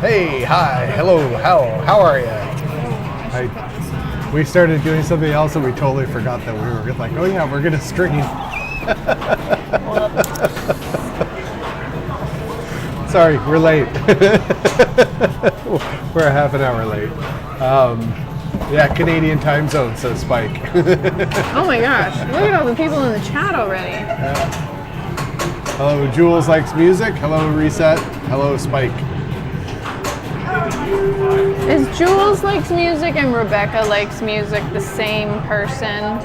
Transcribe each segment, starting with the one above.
Hey, hi, hello, how are you? We started doing something else and we totally forgot that we were like, oh yeah, we're gonna stream. Sorry, we're late. We're a half an hour late. Yeah, Canadian time zone, says Spike. Oh my gosh, look at all the people in the chat already. Yeah. Hello, Jules likes music. Hello, Reset. Hello, Spike. Is Jules likes music and Rebecca likes music the same person?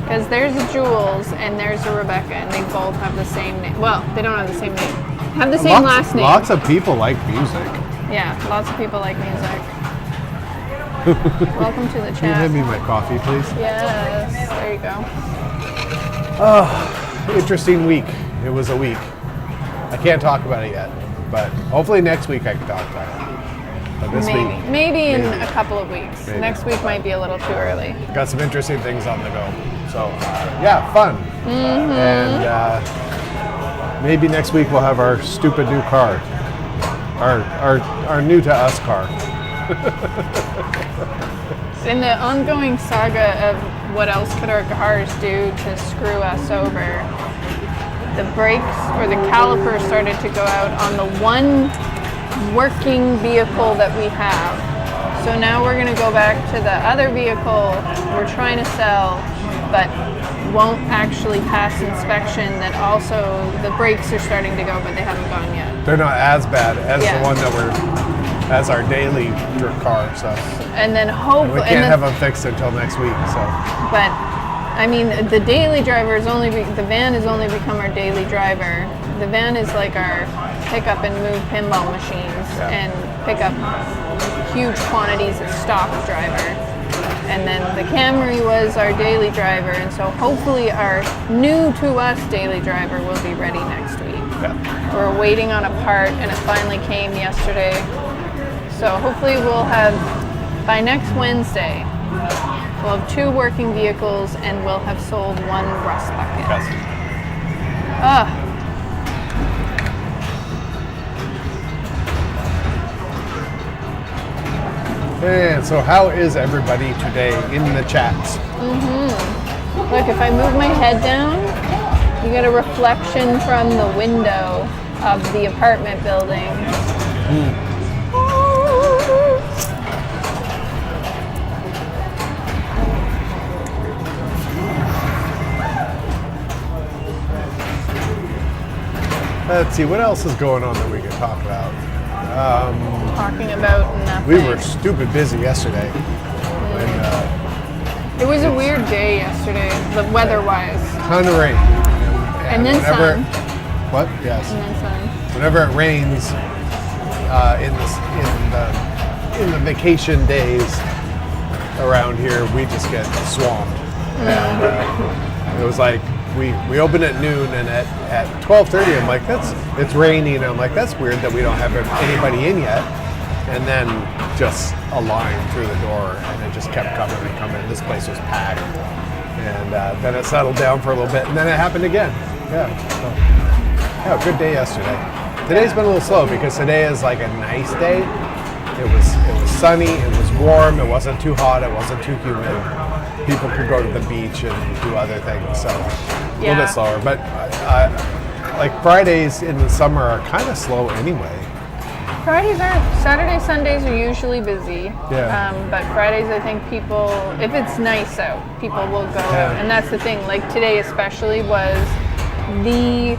Because there's a Jules and there's a Rebecca and they both have the same name. Well, they don't have the same name. Have the same last name. Lots of people like music. Yeah, lots of people like music. Welcome to the chat. Can you hand me my coffee, please? Yes, there you go. Oh, interesting week. It was a week. I can't talk about it yet, but hopefully next week I can talk about it. But this week, maybe in a couple of weeks. Maybe. Next week might be a little too early. Got some interesting things on the go. So, yeah, fun. And maybe next week we'll have our stupid new car. Our new to us car. In the ongoing saga of what else could our cars do to screw us over, the brakes or the calipers started to go out on the one working vehicle that we have. So now we're going to go back to the other vehicle we're trying to sell, but won't actually pass inspection, that also the brakes are starting to go, but they haven't gone yet. They're not as bad as the one that as our daily car, so. And then we can't have them fixed until next week, so. But I mean, the daily driver is the van has only become our daily driver. The van is like our pick up and move pinball machines and pick up huge quantities of stock driver. And then the Camry was our daily driver, and so hopefully our new to us daily driver will be ready next week. Yeah. We're waiting on a part and it finally came yesterday. So hopefully we'll have, by next Wednesday, we'll have 2 working vehicles and we'll have sold 1 rust bucket. Yes. And so how is everybody today in the chats? Look, if I move my head down, you get a reflection from the window of the apartment building. Let's see, what else is going on that we can talk about? Talking about nothing. We were stupid busy yesterday. It was a weird day yesterday, weather-wise. Ton of rain. And then sun. What? Yes. And then sun. Whenever it rains in the vacation days around here, we just get swamped. And it was like we opened at noon, and at 12:30, I'm like, it's raining. And I'm like, that's weird that we don't have anybody in yet. And then just a line through the door, and it just kept coming and coming. This place was packed. And then it settled down for a little bit, and then it happened again. Yeah, good day yesterday. Today's been a little slow because today is like a nice day. It was sunny, it was warm, it wasn't too hot, it wasn't too humid. People could go to the beach and do other things, so a little bit slower. But like Fridays in the summer are kind of slow anyway. Saturdays, Sundays are usually busy. Yeah. But Fridays, I think people, if it's nice out, people will go out. And that's the thing, like today especially was the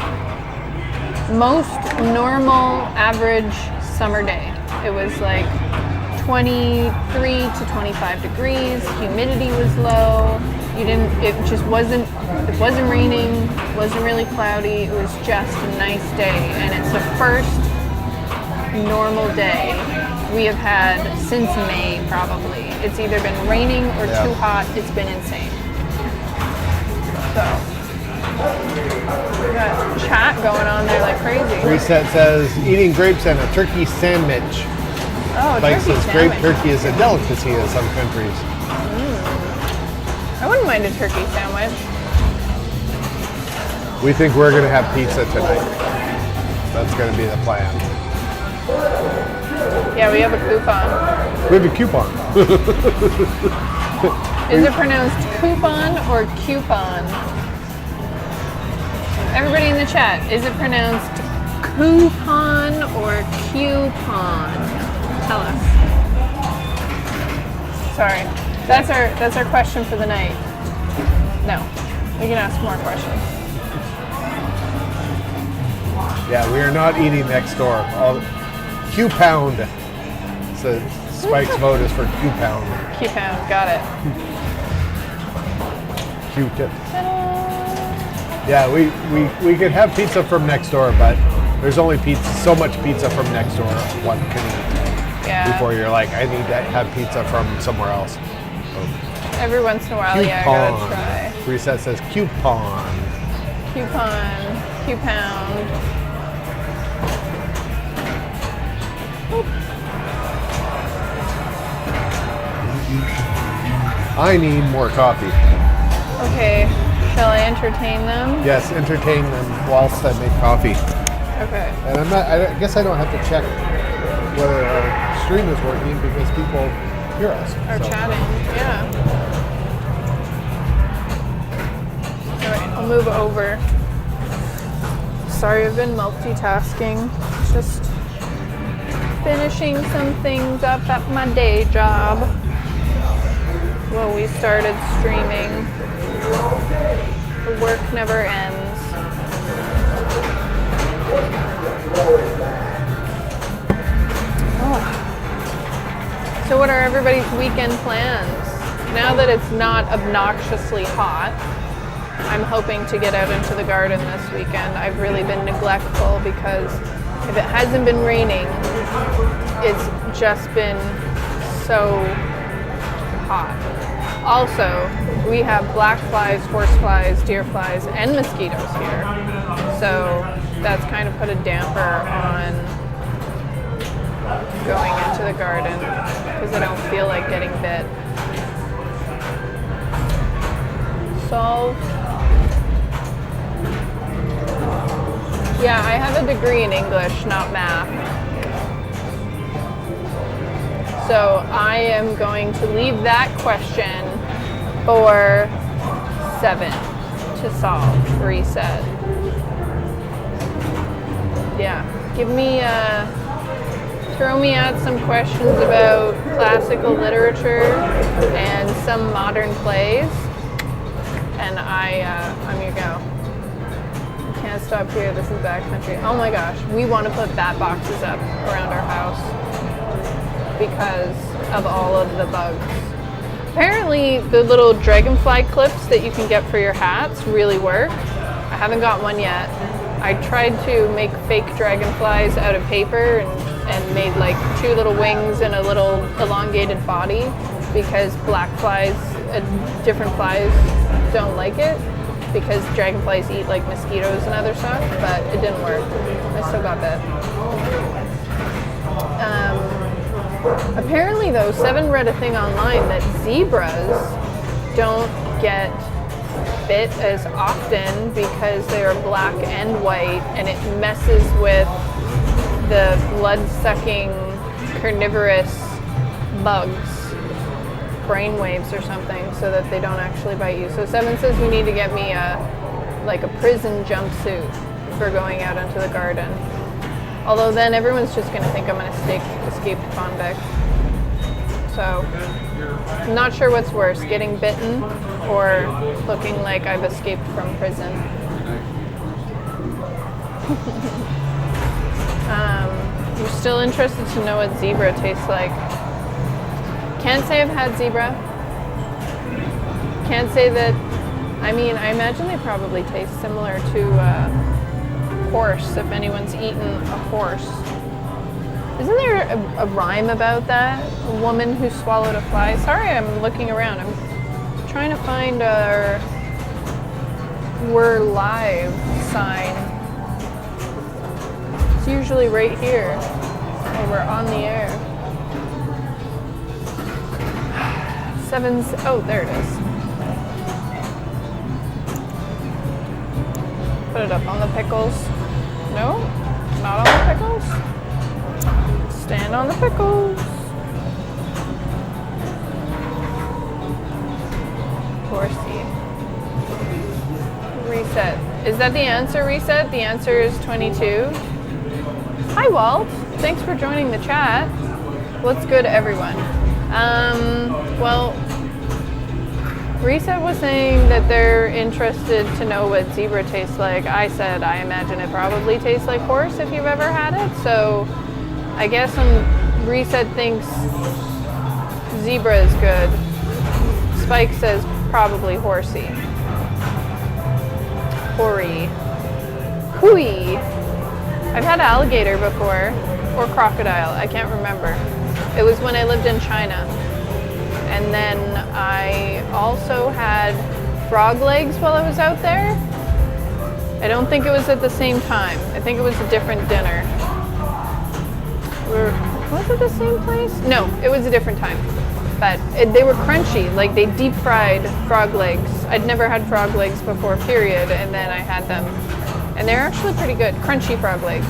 most normal average summer day. It was like 23 to 25 degrees, humidity was low. It wasn't raining, wasn't really cloudy, it was just a nice day. And it's the first normal day we have had since May, probably. It's either been raining or too hot. It's been insane. So we got chat going on there like crazy. Reset says eating grapes and a turkey sandwich. Oh, Mike turkey says sandwich. grape turkey is a delicacy in some countries. I wouldn't mind a turkey sandwich. We think we're going to have pizza tonight. That's going to be the plan. Yeah, we have a coupon. We have a coupon. Is it pronounced coupon or coupon? Everybody in the chat, is it pronounced coupon or coupon? Tell us. Sorry, that's our question for the night. No, we can ask more questions. Yeah, we are not eating next door. Q-pound. So Spike's vote is for Q-pound. Q-pound, got it. Q-tip. Yeah, we could have pizza from next door, but there's only so much pizza from next door one can eat. Yeah. Before you're like, I need to have pizza from somewhere else. Every once in a while, yeah, I gotta try. Reset says coupon. Coupon, Q-pound. I need more coffee. Okay, shall I entertain them? Yes, entertain them whilst I make coffee. Okay. And I guess I don't have to check whether our stream is working because people hear us. Are chatting, yeah. All right, I'll move over. Sorry, I've been multitasking. Just finishing some things up at my day job. Well, we started streaming. The work never ends. Oh. So what are everybody's weekend plans? Now that it's not obnoxiously hot, I'm hoping to get out into the garden this weekend. I've really been neglectful because if it hasn't been raining, it's just been so hot. Also, we have black flies, horse flies, deer flies, and mosquitoes here. So that's kind of put a damper on going into the garden because I don't feel like getting bit. Solve. Yeah, I have a degree in English, not math. So I am going to leave that question for 7 to solve. Reset. Yeah, throw me out some questions about classical literature and some modern plays, and I'm your go. Can't stop here. This is backcountry. Oh my gosh, we want to put bat boxes up around our house because of all of the bugs. Apparently, the little dragonfly clips that you can get for your hats really work. I haven't got one yet. I tried to make fake dragonflies out of paper and made like 2 little wings and a little elongated body because black flies, different flies don't like it because dragonflies eat like mosquitoes and other stuff, but it didn't work. I still got bit. Apparently though, Seven read a thing online that zebras don't get bit as often because they are black and white, and it messes with the blood-sucking carnivorous bugs, brainwaves or something, so that they don't actually bite you. So Seven says we need to get me a prison jumpsuit for going out into the garden. Although then everyone's just going to think I'm an escaped convict. So I'm not sure what's worse, getting bitten or looking like I've escaped from prison. You're still interested to know what zebra tastes like. Can't say I've had zebra. Can't say that, I imagine they probably taste similar to horse, if anyone's eaten a horse. Isn't there a rhyme about that? A woman who swallowed a fly? Sorry, I'm looking around. I'm trying to find our "We're live" sign. It's usually right here, or we're on the air. Oh, there it is. Put it up on the pickles. No? Not on the pickles? on the pickles. Horsey. Reset. Is that the answer, Reset? The answer is 22. Hi, Walt. Thanks for joining the chat. What's good, everyone? Well, Reset was saying that they're interested to know what zebra tastes like. I said I imagine it probably tastes like horse if you've ever had it. So I guess Reset thinks zebra is good. Spike says probably horsey. Hoary. Hooey. I've had alligator before, or crocodile, I can't remember. It was when I lived in China. And then I also had frog legs while I was out there. I don't think it was at the same time. I think it was a different dinner. Was it the same place? No, it was a different time. But they were crunchy, like they deep fried frog legs. I'd never had frog legs before, period, and then I had them. And they're actually pretty good, crunchy frog legs.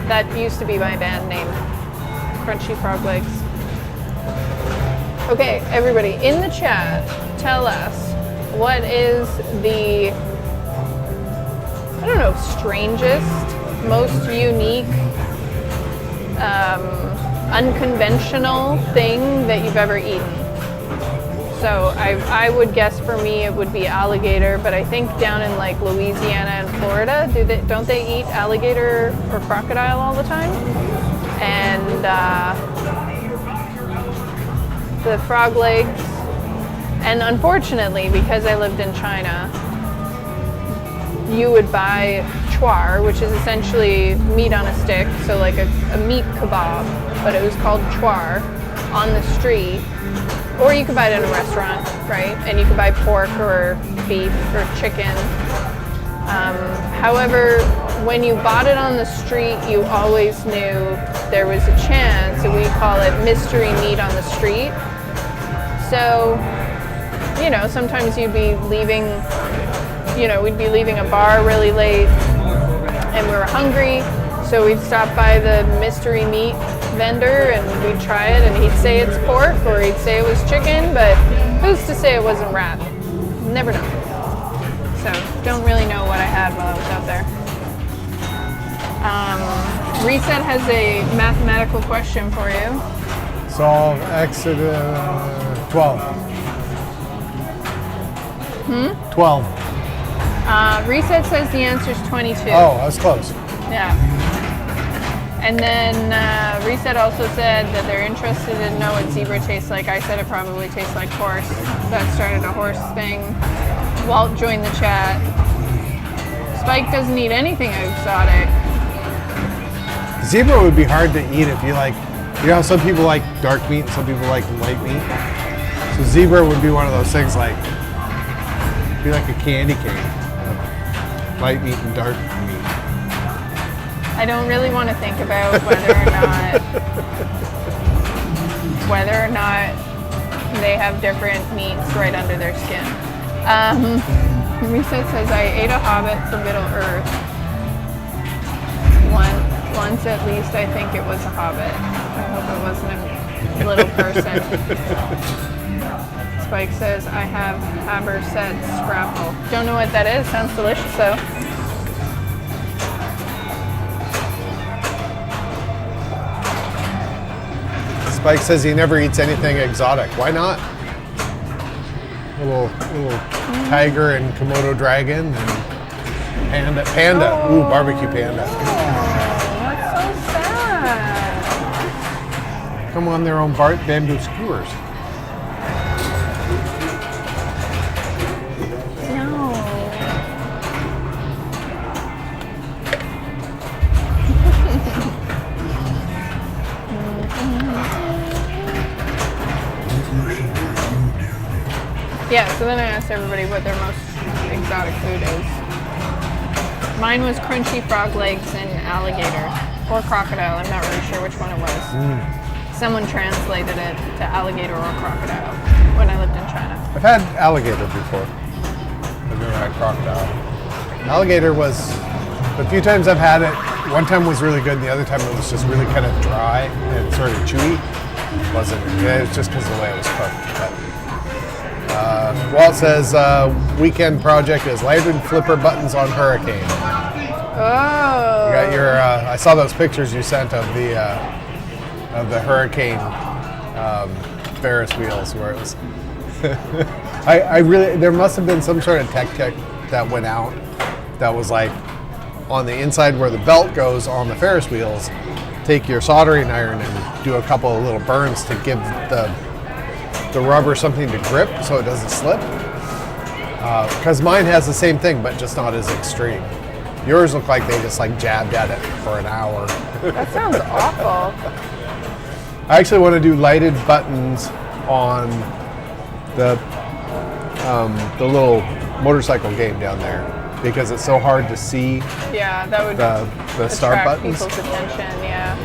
That used to be my band name, Crunchy Frog Legs. Okay, everybody, in the chat, tell us what is the, I don't know, strangest, most unique, unconventional thing that you've ever eaten. So I would guess for me it would be alligator, but I think down in like Louisiana and Florida, don't they eat alligator or crocodile all the time? And the frog legs. And unfortunately, because I lived in China, you would buy chuar, which is essentially meat on a stick, so like a meat kebab, but it was called chuar, on the street. Or you could buy it in a restaurant, right? And you could buy pork or beef or chicken. However, when you bought it on the street, you always knew there was a chance, and we call it mystery meat on the street. So, you know, sometimes you'd be leaving, we'd be leaving a bar really late and we were hungry. So we'd stop by the mystery meat vendor and we'd try it, and he'd say it's pork or he'd say it was chicken, but who's to say it wasn't rat? Never know. So don't really know what I had while I was out there. Reset has a mathematical question for you. Solve Exodus 12. 12. Reset says the answer is 22. Oh, I was close. Yeah. And then Reset also said that they're interested to know what zebra tastes like. I said it probably tastes like horse. That started a horse thing. Walt joined the chat. Spike doesn't eat anything exotic. Zebra would be hard to eat if you like, how some people like dark meat and some people like light meat. So zebra would be one of those things like, be like a candy cane. Light meat and dark meat. I don't really want to think about whether or not they have different meats right under their skin. Reset says, I ate a hobbit from Middle Earth. Once at least, I think it was a hobbit. I hope it wasn't a little person. Spike says, I have Haberset scrapple. Don't know what that is. Sounds delicious though. Spike says he never eats anything exotic. Why not? Little tiger and Komodo dragon and panda. Ooh, barbecue panda. Oh, that's so sad. Come on their own bamboo skewers. Yeah, so then I asked everybody what their most exotic food is. Mine was crunchy frog legs and alligator, or crocodile. I'm not really sure which one it was. Someone translated it to alligator or crocodile when I lived in China. I've had alligator before. I've never had crocodile. Alligator was, the few times I've had it, one time was really good, and the other time it was just really kind of dry and sort of chewy. Wasn't. Yeah, it was just because of the way it was cooked. But, Walt says weekend project is lighted flipper buttons on Hurricane. Oh. You got your. I saw those pictures you sent of the Hurricane Ferris wheels where it was. I really. There must have been some sort of tech that went out that was like on the inside where the belt goes on the Ferris wheels. Take your soldering iron and do a couple of little burns to give the rubber something to grip so it doesn't slip. Because mine has the same thing, but just not as extreme. Yours look like they just like jabbed at it for an hour. That sounds awful. I actually want to do lighted buttons on the little motorcycle game down there because it's so hard to see. Yeah, that would the start attract buttons. people's attention. Yeah.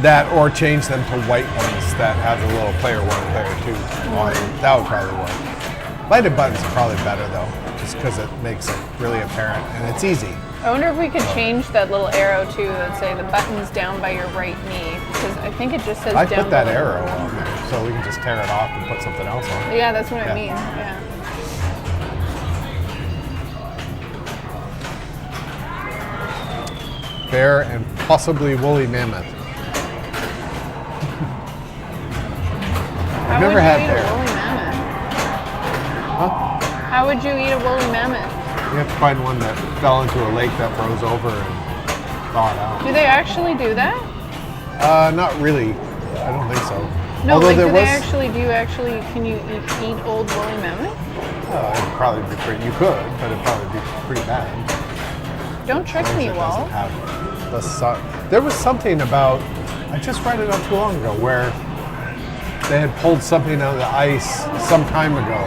That or change them to white ones that have the little player 1, player 2 on. That would probably work. Lighted buttons are probably better though, just because it makes it really apparent and it's easy. I wonder if we could change that little arrow to, let's say, the button's down by your right knee, because I think it just says I down put that below. arrow on there, so we can just tear it off and put something else on. Yeah, that's what I Yeah. mean. Yeah. Bear and possibly woolly mammoth. How never would had you eat bear. a woolly mammoth? Huh? How would you eat a woolly mammoth? You have to find one that fell into a lake that froze over and thawed out. Do they actually do that? Not really. I don't think so. No, Although like, there can you eat old woolly mammoth? it'd probably be pretty. You could, but it'd probably be pretty bad. Don't trick me, It doesn't Walt. have the there was something about. I just read it not too long ago where they had pulled something out of the ice some time ago.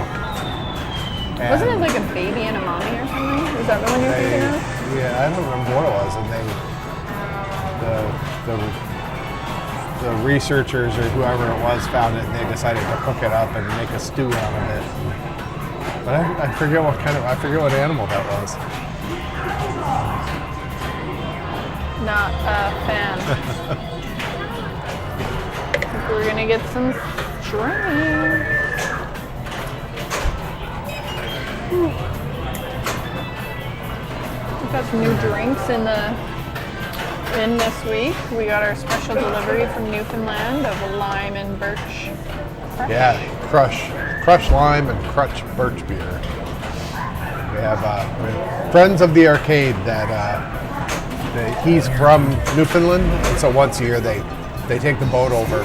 Wasn't it And like a baby and a mommy or something? Is that the one you're thinking of? Yeah, I don't remember what it was, and the researchers or whoever it was found it, and they decided to cook it up and make a stew out of it. But I forget what animal that was. Not a fan. I think we're gonna get some shrimp. We've got some new drinks in this week. We got our special delivery from Newfoundland of a lime and birch. Yeah, crush lime and crutch birch beer. We have friends of the arcade that he's from Newfoundland, and so once a year they take the boat over.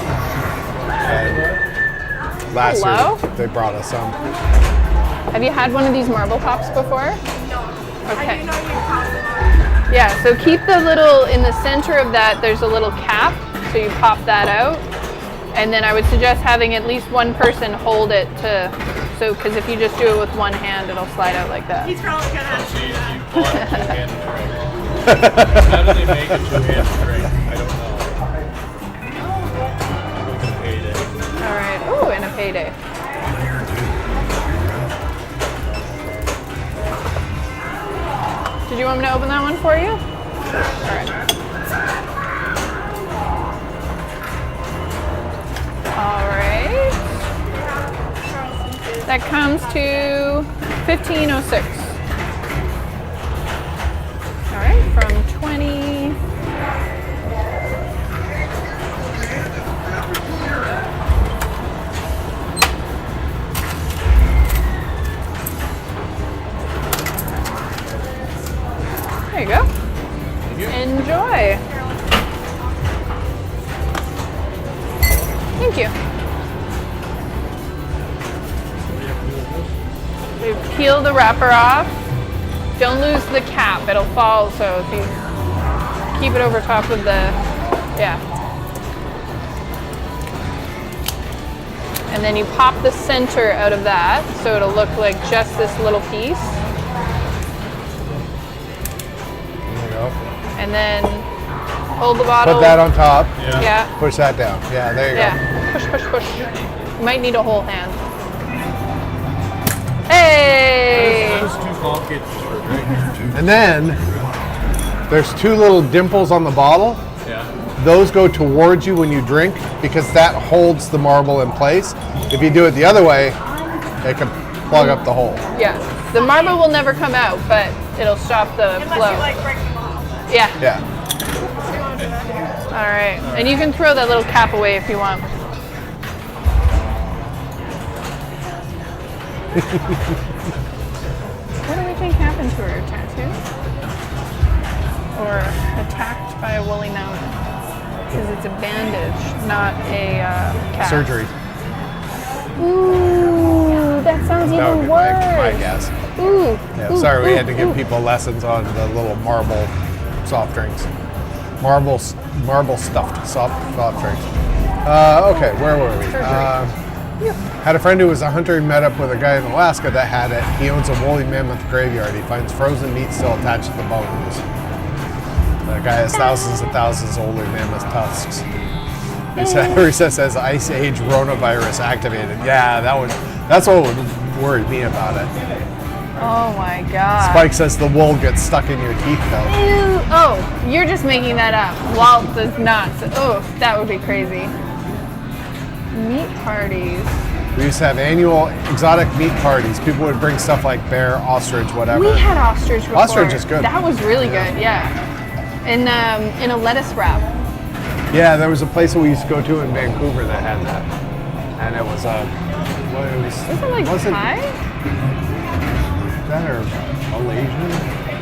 And last Hello? year they brought us some. Have you had one of these marble pops before? No. Okay. I do know you pop them. Yeah, so keep the little, in the center of that, there's a little cap, so you pop that out. And then I would suggest having at least one person hold it because if you just do it with one hand, it'll slide out like that. He's probably gonna have to do that. How do they make a two-hand string? I don't know. Payday. All right. Ooh, and a payday. Did you want me to open that one for you? All right. All right. That comes to $15.06. All right, from 20. There you go. Enjoy. Thank you. We peel the wrapper off. Don't lose the cap, it'll fall, so if you keep it over top of the, yeah. And then you pop the center out of that, so it'll look like just this little piece. There you go. And then hold the bottle. Put that on top. Yeah. Push that down. Yeah, there you go. Yeah. Push, push, push. You might need a whole hand. Hey! This is too complicated for a drink. And then There's two little dimples on the bottle. Yeah. Those go towards you when you drink because that holds the marble in place. If you do it the other way, it can plug up the hole. Yeah. The marble will never come out, but it'll stop the Unless flow. you like break them off. Yeah. Yeah. All right. And you can throw that little cap away if you want. What do we think happened to her? Tattoo? Or attacked by a woolly mammoth? Because it's a bandage, not a cast. Surgery. Ooh, that sounds That would even be worse. my guess. Ooh. Yeah, ooh, sorry, we ooh, had to give ooh. people lessons on the little marble soft drinks. Marble stuffed soft drinks. Okay, where were we? Had a friend who was a hunter and met up with a guy in Alaska that had it. He owns a woolly mammoth graveyard. He finds frozen meat still attached to the bones. The guy has thousands and thousands of woolly mammoth tusks. He says Ice Age coronavirus activated. Yeah, that's what would worry me about it. Oh my god. Spike says the wool gets stuck in your teeth though. Ew. Oh, you're just making that up. Walt does not. Oh, that would be crazy. Meat parties. We used to have annual exotic meat parties. People would bring stuff like bear, ostrich, whatever. We had ostrich before. Ostrich is good. That was really good, yeah. In a lettuce wrap. Yeah, there was a place that we used to go to in Vancouver that had that. And it was Isn't it like Thai? that or Malaysian?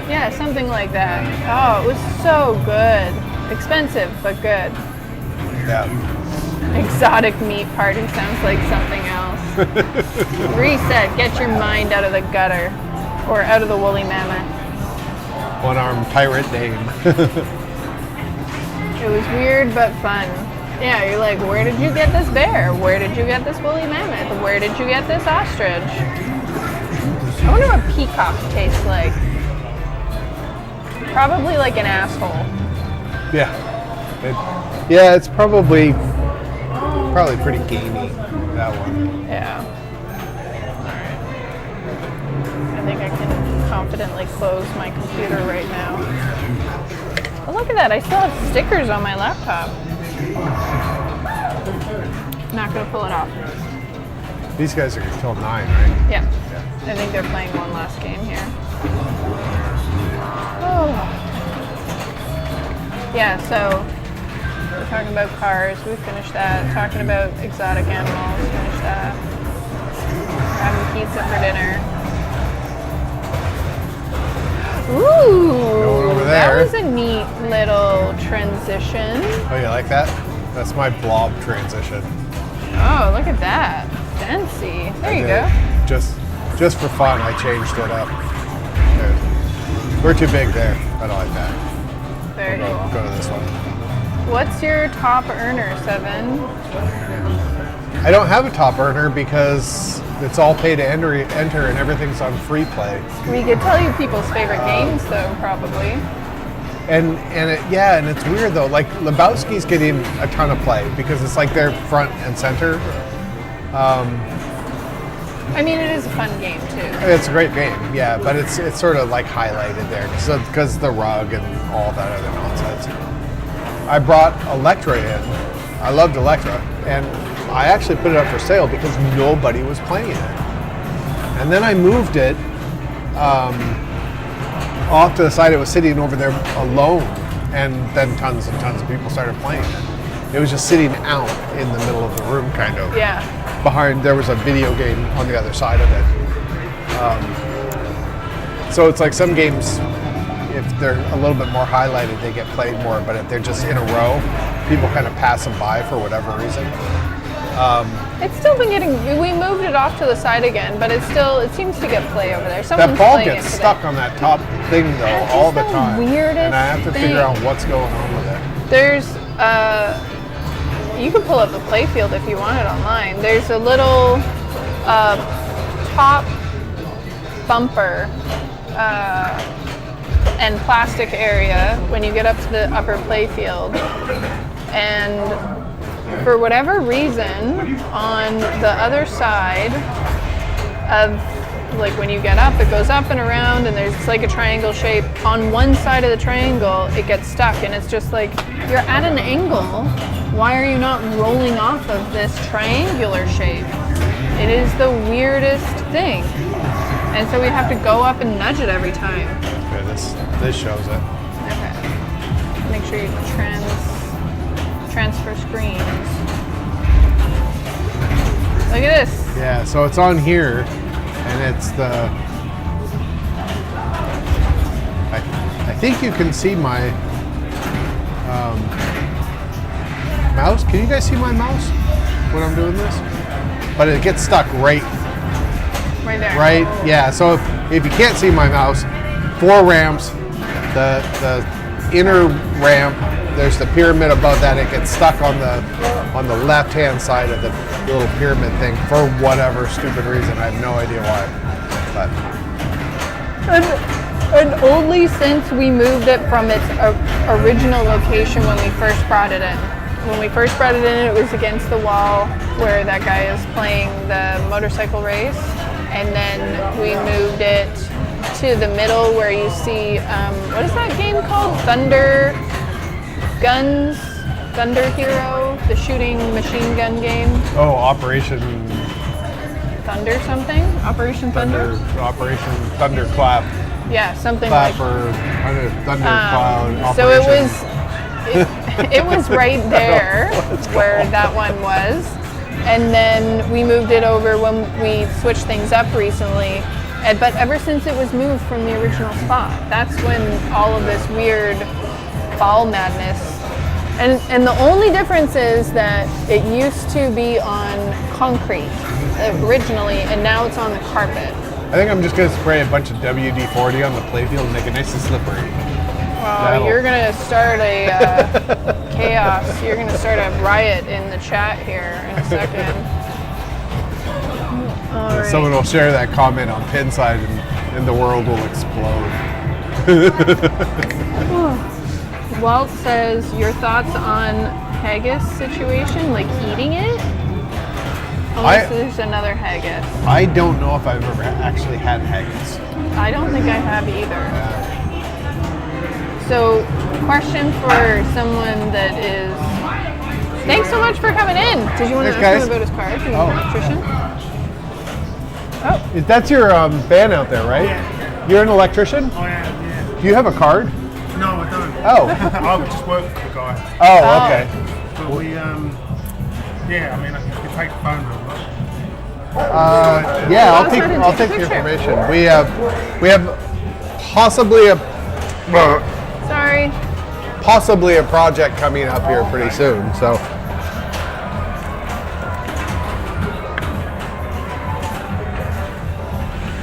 Yeah, something like that. Oh, it was so good. Expensive, but good. Yeah. Exotic meat party sounds like something else. Reset, get your mind out of the gutter. Or out of the woolly mammoth. One-armed pirate name. It was weird but fun. Yeah, you're like, where did you get this bear? Where did you get this woolly mammoth? Where did you get this ostrich? I wonder what peacock tastes like. Probably like an asshole. Yeah. It's probably pretty gamey, that one. Yeah. Alright. I think I can confidently close my computer right now. Oh, look at that. I still have stickers on my laptop. Not going to pull it off. These guys are till 9, right? Yeah. I think they're playing one last game here. Oh. Yeah, so we're talking about cars. We finished that. Talking about exotic animals. Finished that. We're having pizza for dinner. Ooh. Going over That there. was a neat little transition. Oh, you like that? That's my blob transition. Oh, look at that. Fancy. There you go. Just for fun, I changed it up. There. We're too big there. I don't like that. Very Go cool. to this one. What's your top earner, Seven? I don't have a top earner because it's all pay to enter and everything's on free play. We could tell you people's favorite games, though, probably. And it's weird though. Like Lebowski's getting a ton of play because it's like they're front and center. I mean, it is a fun game, too. It's a great game, yeah, but it's sort of like highlighted there because the rug and all that other nonsense. I brought Electra in. I loved Electra, and I actually put it up for sale because nobody was playing it. And then I moved it off to the side. It was sitting over there alone, and then tons and tons of people started playing it. It was just sitting out in the middle of the room, kind of. Yeah. Behind, there was a video game on the other side of it. So it's like some games, if they're a little bit more highlighted, they get played more, but if they're just in a row, people kind of pass them by for whatever reason. It's still been getting, we moved it off to the side again, but it seems to get play over there. Someone's That ball playing gets it today. stuck on that top thing though, That's all just the the time. weirdest And I have to figure thing. out what's going on with it. There's, you can pull up the playfield if you want it online. There's a little top bumper and plastic area when you get up to the upper playfield. And for whatever reason, on the other side of like when you get up, it goes up and around, and there's like a triangle shape. On one side of the triangle, it gets stuck, and it's just like, you're at an angle. Why are you not rolling off of this triangular shape? It is the weirdest thing. And so we have to go up and nudge it every time. Okay, this shows it. Okay. Make sure you transfer screens. Look at this. Yeah, so it's on here, and it's the. I think you can see my mouse. Can you guys see my mouse when I'm doing this? But it gets stuck right Right there. Right, yeah. So if you can't see my mouse, 4 ramps. The inner ramp, there's the pyramid above that. It gets stuck on the left-hand side of the little pyramid thing for whatever stupid reason. I have no idea why. But And only since we moved it from its original location when we first brought it in. When we first brought it in, it was against the wall where that guy is playing the motorcycle race. And then we moved it to the middle where you see, what is that game called? Thunder Hero, the shooting machine gun game. oh, Operation Thunder something? Operation Thunder? Operation Thunderclap. Yeah, something Clap like or Thundercloud. so it Operation. it was right there where that one was. And then we moved it over when we switched things up recently. But ever since it was moved from the original spot, that's when all of this weird ball madness. And the only difference is that it used to be on concrete originally, and now it's on the carpet. I think I'm just going to spray a bunch of WD-40 on the playfield and make it nice and slippery. Well, you're going to start a chaos. You're going to start a riot in the chat here in a second. All right. Someone will share that comment on Pinside and the world will explode. Walt says, your thoughts on haggis situation, like eating it? Unless there's another haggis. I don't know if I've ever actually had haggis. I don't think I have either. So, question for someone that is... Thanks so much for coming in. Did you want to ask him about his car? He's an electrician. Oh. That's your van out there, right? Yeah. You're an electrician? I am, yeah. Do you have a card? No, I don't. Oh. I would just work for the guy. Oh, okay. But we, yeah, I mean, I can take the phone number. Yeah, I'll take I'll take the a picture. information. We have possibly a project coming up here pretty soon. So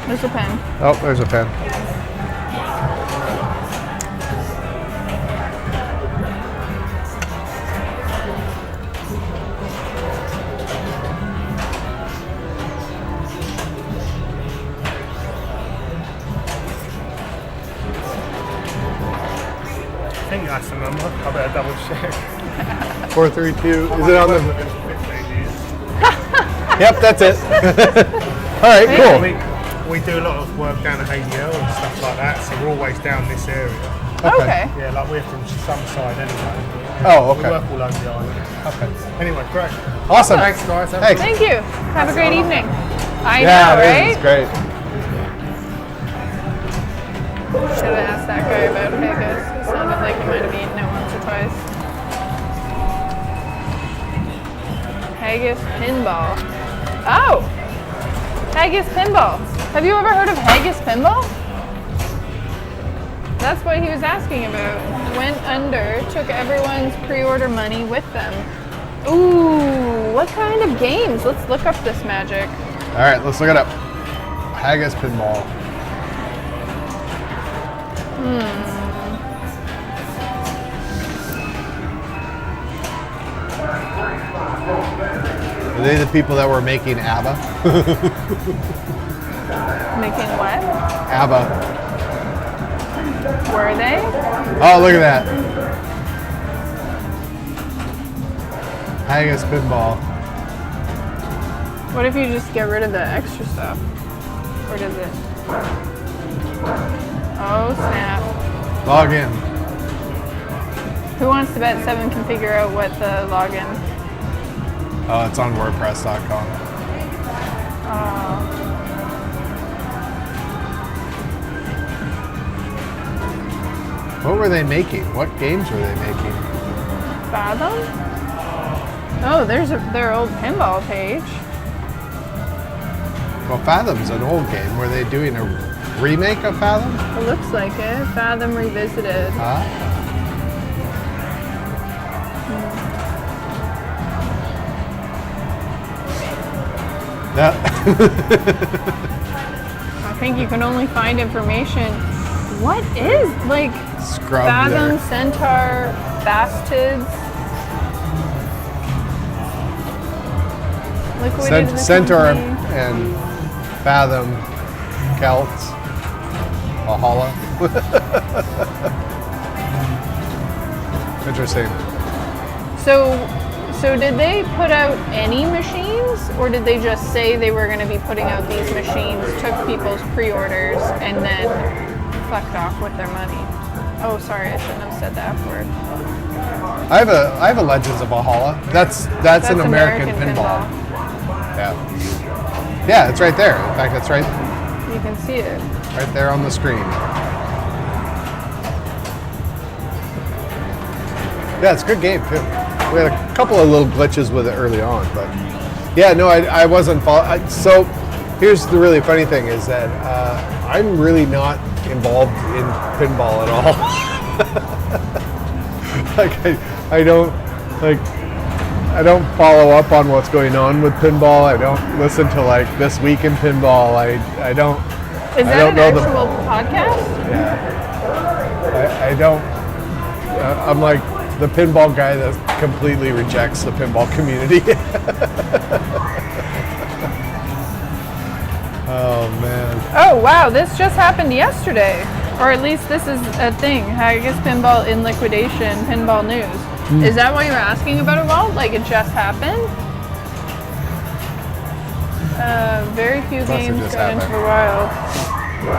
There's a pen. oh, there's a pen. I think that's the number. I better double check. 432. Is it on the? Within 15 years. Yep, that's it. All right, cool. We do a lot of work down at ADL and stuff like that, so we're always down this area. Okay. Yeah, like we're from Summerside anyway. Oh, We okay. work all over the island. Okay. Anyway, great. Awesome. Thanks, guys. Thanks. Thank you. Have a great evening. I Yeah, know, it is. right? It's great. Should have asked that guy about haggis. It sounded like he might have eaten it once or twice. Haggis pinball. Oh! Haggis pinball. Have you ever heard of haggis pinball? That's what he was asking about. Went under, took everyone's pre-order money with them. Ooh, what kind of games? Let's look up this magic. All right, let's look it up. Haggis pinball. Are they the people that were making ABBA? Making what? ABBA. Were they? Oh, look at that. Haggis pinball. What if you just get rid of the extra stuff? Or does it? Oh, snap. Log in. Who wants to bet 7 can figure out what the login? Oh, it's on WordPress.com. What were they making? What games were they making? Fathom? Oh, there's their old pinball page. Well, Fathom's an old game. Were they doing a remake of Fathom? It looks like it. Fathom Revisited. Huh? That I think you can only find information. What is, like, scrub Fathom, there. Centaur, Bastids? Liquidated the Centaur company. and Fathom, Celts, Valhalla. Interesting. So did they put out any machines, or did they just say they were going to be putting out these machines, took people's pre-orders, and then fucked off with their money? Oh, sorry, I shouldn't have said that word. I have a Legends of Valhalla. That's an American pinball. Yeah. Yeah, it's right there. In fact, it's right You can see it. right there on the screen. Yeah, it's a good game too. We had a couple of little glitches with it early on, but yeah, no, I wasn't so here's the really funny thing is that I'm really not involved in pinball at all. Like I don't follow up on what's going on with pinball. I don't listen to like This Week in Pinball. I don't. Is I that don't an know actual podcast? Yeah. I don't. I'm like the pinball guy that completely rejects the pinball community. Oh man. Oh wow, this just happened yesterday. Or at least this is a thing. Haggis Pinball in liquidation, pinball news. Is that why you're asking about it, Walt? Like it just happened? Very few Must have games just got into happened. the wild.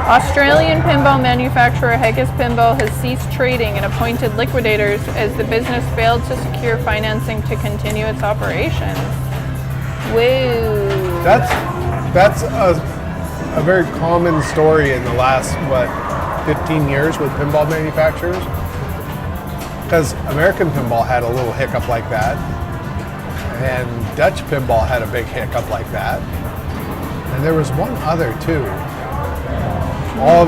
Australian pinball manufacturer Haggis Pinball has ceased trading and appointed liquidators as the business failed to secure financing to continue its operations. Woo. That's a very common story in the last 15 years with pinball manufacturers. Because American pinball had a little hiccup like that, and Dutch pinball had a big hiccup like that, and there was one other too. All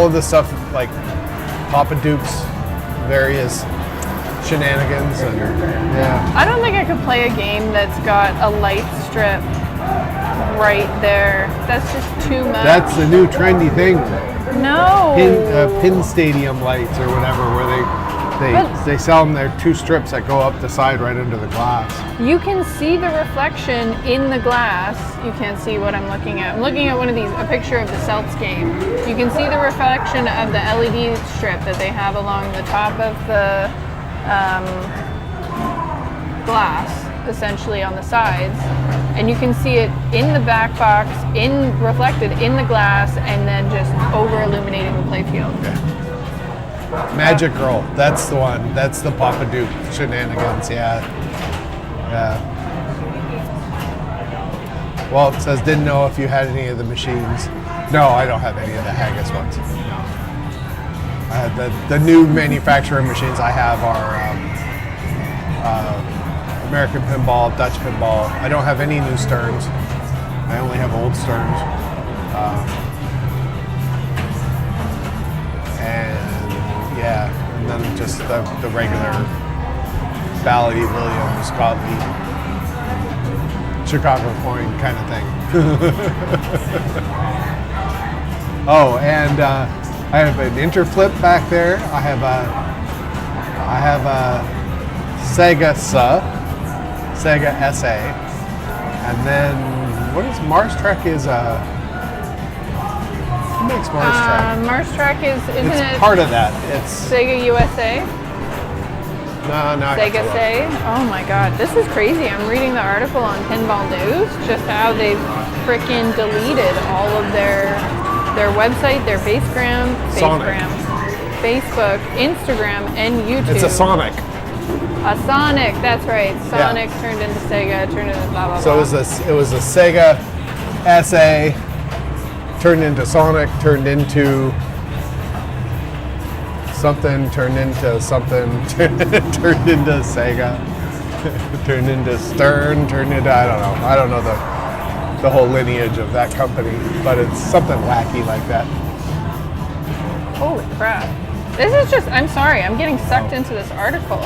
of the stuff like Papa Duke's various shenanigans and yeah. I don't think I could play a game that's got a light strip right there. That's just too much. That's the new trendy thing. No. Pin stadium lights or whatever, where they sell them. They're 2 strips that go up the side right under the glass. You can see the reflection in the glass. You can't see what I'm looking at. I'm looking at a picture of the Celts game. You can see the reflection of the LED strip that they have along the top of the glass, essentially on the sides. And you can see it in the back box, reflected in the glass, and then just over illuminating the playfield. Magic Girl, that's the one. That's the Papa Duke shenanigans, yeah. Well, it says, didn't know if you had any of the machines. No, I don't have any of the Haggis ones. No. The new manufacturing machines I have are American Pinball, Dutch Pinball. I don't have any new Sterns. I only have old Sterns. And then just the regular Ballady, Williams, Scotty, Chicago coin kind of thing. Oh, and I have an Interflip back there. I have a Sega SA, and then what is Mars Trek? Who makes Mars Trek? Mars Trek isn't It's it part of that. It's Sega USA? No, no. I have to Sega look. say. Oh my god, this is crazy. I'm reading the article on Pinball News, just how they've freaking deleted all of their website, their Sonic. Facebook, Instagram, and YouTube. It's a Sonic. A Sonic, that's right. Sonic turned into Sega, turned into blah blah So blah. it was a Sega SA turned into Sonic, turned into something, turned into Sega, turned into Stern, turned into I don't know the whole lineage of that company, but it's something wacky like that. Holy crap. This is just, I'm sorry, I'm getting sucked into this article.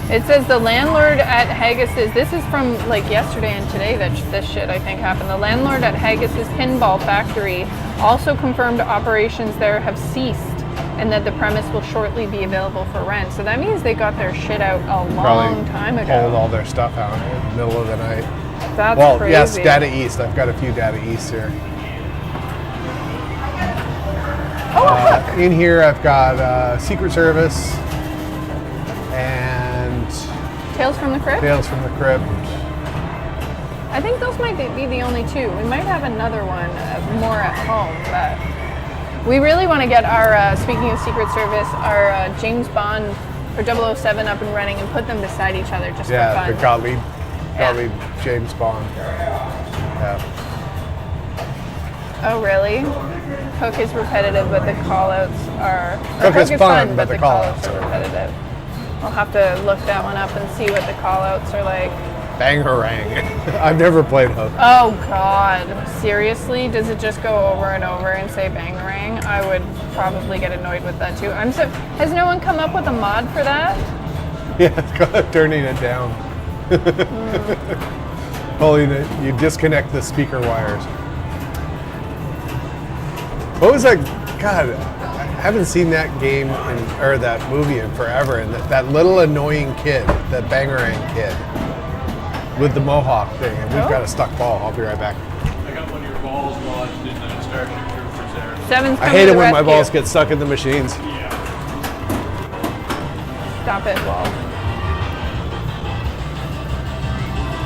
It says the landlord at Haggis's, this is from like yesterday and today that this shit I think happened. The landlord at Haggis's Pinball Factory also confirmed operations there have ceased and that the premise will shortly be available for rent. So that means they got their shit out a long time ago. Pulled all their stuff out in the middle of the night. That's Well, crazy. yes, Data East. I've got a few Data Easts here. In here, I've got Secret Service and Tales from the Crypt? Tales from the Crypt. I think those might be the only two. We might have another one more at home, but we really want to get our, speaking of Secret Service, our James Bond or 007 up and running and put them beside each other just for Yeah, fun. the Gottlieb James Bond. Yeah. Oh, really? Cook is repetitive, but the call-outs are... Cook is fun, but the call-outs call-outs are repetitive. I'll have to look that one up and see what the call-outs are like. Bangarang. I've never played those. Oh, God. Seriously? Does it just go over and over and say Bangarang? I would probably get annoyed with that, too. Has no one come up with a mod for that? Yeah, it's called turning it down. Pulling it, you disconnect the speaker wires. What was that? God, I haven't seen that game or that movie in forever. And that little annoying kid, that Bangarang kid, with the mohawk thing. And we've got a stuck ball. I'll be right back. I got one of your balls lodged in the Starship Troopers there. Seven's I coming hate to it the when my rescue. balls get stuck in the machines. Stop it, Wall.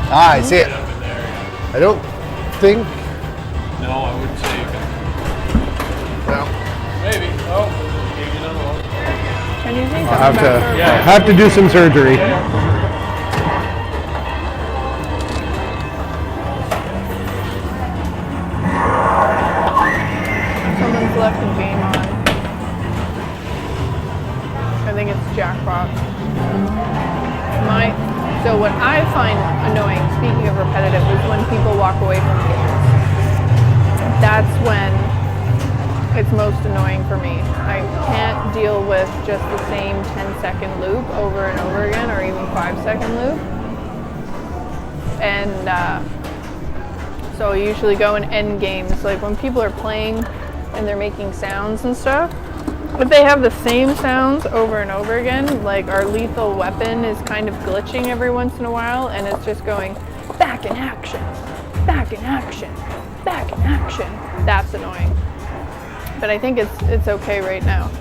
Ah, I see it. Up in there, yeah. I don't think. No, I wouldn't say you can. No. Maybe. Oh, maybe another one. Can you see I'll something back there? Yeah. have to do some surgery. Someone's left the game on. I think it's Jackpot. So what I find annoying, speaking of repetitive, is when people walk away from games. That's when it's most annoying for me. I can't deal with just the same 10-second loop over and over again, or even 5-second loop. And so I usually go and end games, like when people are playing and they're making sounds and stuff. If they have the same sounds over and over again, like our lethal weapon is kind of glitching every once in a while, and it's just going back in action, back in action, back in action. That's annoying. But I think it's okay right now.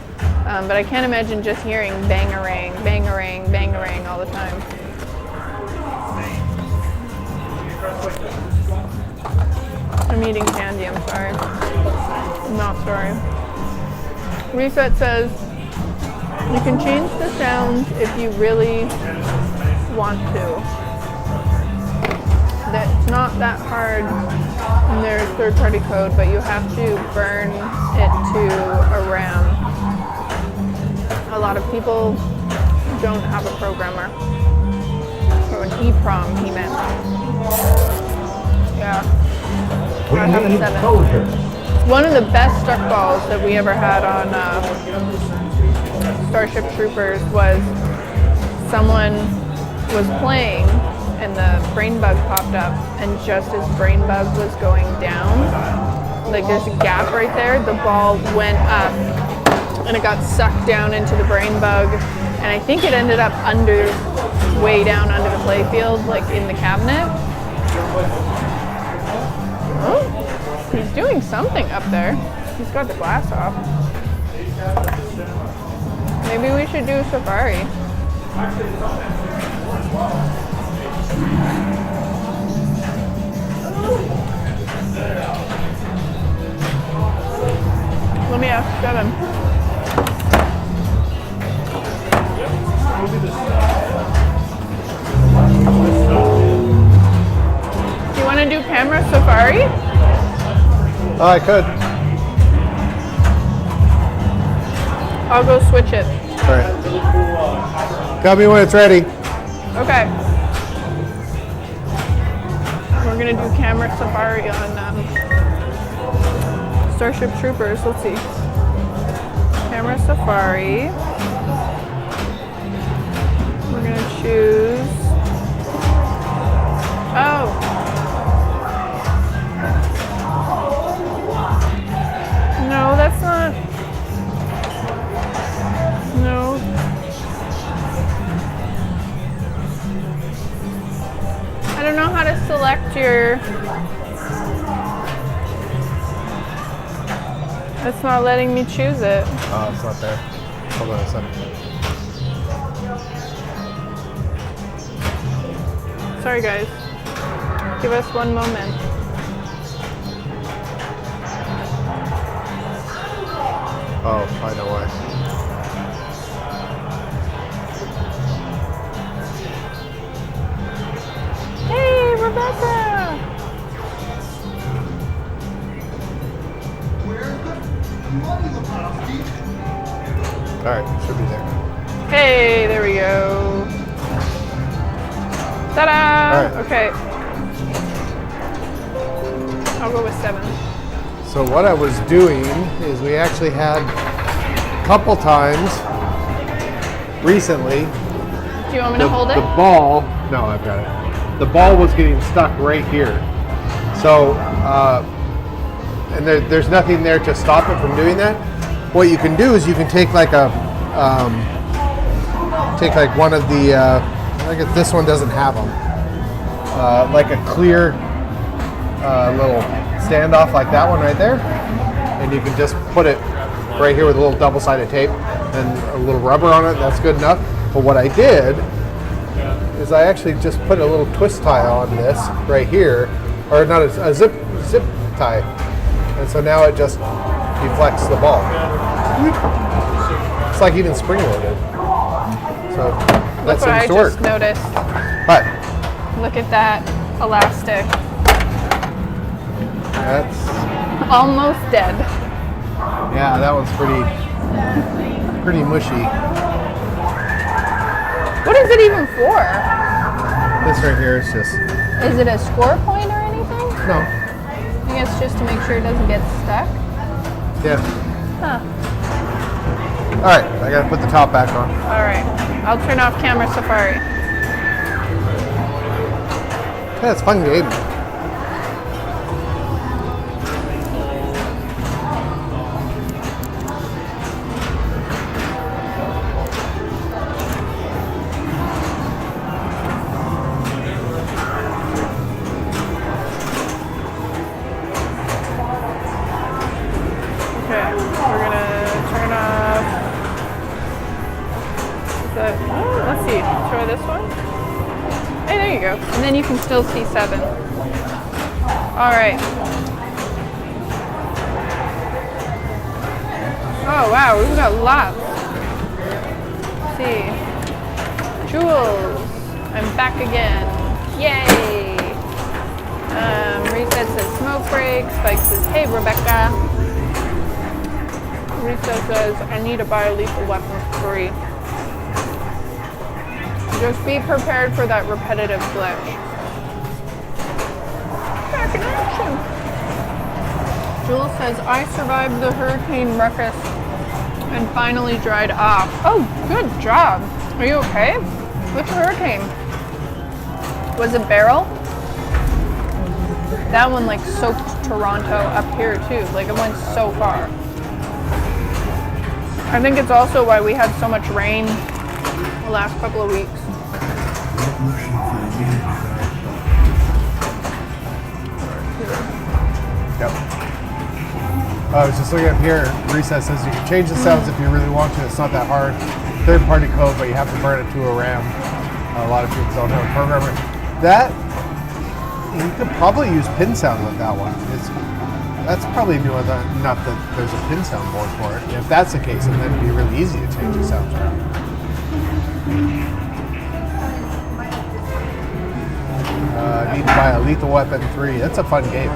But I can't imagine just hearing bangarang, bangarang, bangarang all the time. I'm eating candy, I'm sorry. I'm not sorry. Reset says, you can change the sounds if you really want to. It's not that hard in their third-party code, but you have to burn it to a RAM. A lot of people don't have a programmer. Or an EEPROM, he meant. Yeah. I have a 7. One of the best stuck balls that we ever had on Starship Troopers was someone was playing and the brain bug popped up, and just as brain bug was going down, like there's a gap right there, the ball went up and it got sucked down into the brain bug, and I think it ended up way down under the playfield, like in the cabinet. Oh, he's doing something up there. He's got the glass off. Maybe we should do Safari. Let me ask Devin. Do you want to do camera safari? Oh, I could. I'll go switch it. All right. Tell me when it's ready. Okay. We're gonna do camera safari on Starship Troopers. Let's see. Camera safari. We're gonna choose. Oh. No, that's not. No. I don't know how to select your. It's not letting me choose it. Oh, it's not there. Hold on a second. Sorry, guys. Give us one moment. Oh, I know why. Hey, Rebecca! All right, should be there. Hey, there we go. Ta-da! All right. Okay. I'll go with 7. So what I was doing is we actually had a couple times recently. Do you want me to hold The it? ball, no, I've got it. The ball was getting stuck right here. So, and there's nothing there to stop it from doing that. What you can do is you can take like a, one of the, I guess this one doesn't have them. Like a clear little standoff like that one right there. And you can just put it right here with a little double-sided tape and a little rubber on it. That's good enough. But what I did is I actually just put a little twist tie on this right here, or not a zip tie. And so now it just deflects the ball. It's like even spring-loaded. So that Look what I seems to work. just noticed. But Look at that elastic. that's, Almost dead. yeah, that one's pretty mushy. What is it even for? This right here is just, Is it a score point or anything? no, I think it's just to make sure it doesn't get stuck. yeah. Huh. All right, I gotta put the top back on. All right. I'll turn off camera safari. Yeah, it's a fun game. Okay. We're gonna turn off. Is that? Oh, let's see. Try this one. Hey, there you go. And then you can still see 7. All right. Oh wow, we've got lots. Let's see. Jules, I'm back again. Yay! Reset says smoke break. Spike says, hey Rebecca. Reset says, I need to buy a lethal weapon 3. Just be prepared for that repetitive glitch. Back in action. Jules says, I survived the hurricane ruckus and finally dried off. Oh, good job. Are you okay? Which hurricane? Was it Beryl? That one like soaked Toronto up here too. Like it went so far. I think it's also why we had so much rain the last couple of weeks. Yep. I was just looking up here. Reset says you can change the sounds if you really want to. It's not that hard. third-party code, but you have to burn it to a RAM. A lot of people don't have a programmer. That you could probably use pin sound with that one. That's probably new enough that there's a pin sound board for it. If that's the case, then it'd be really easy to change the sounds around. Need to buy a Lethal Weapon 3. That's a fun game.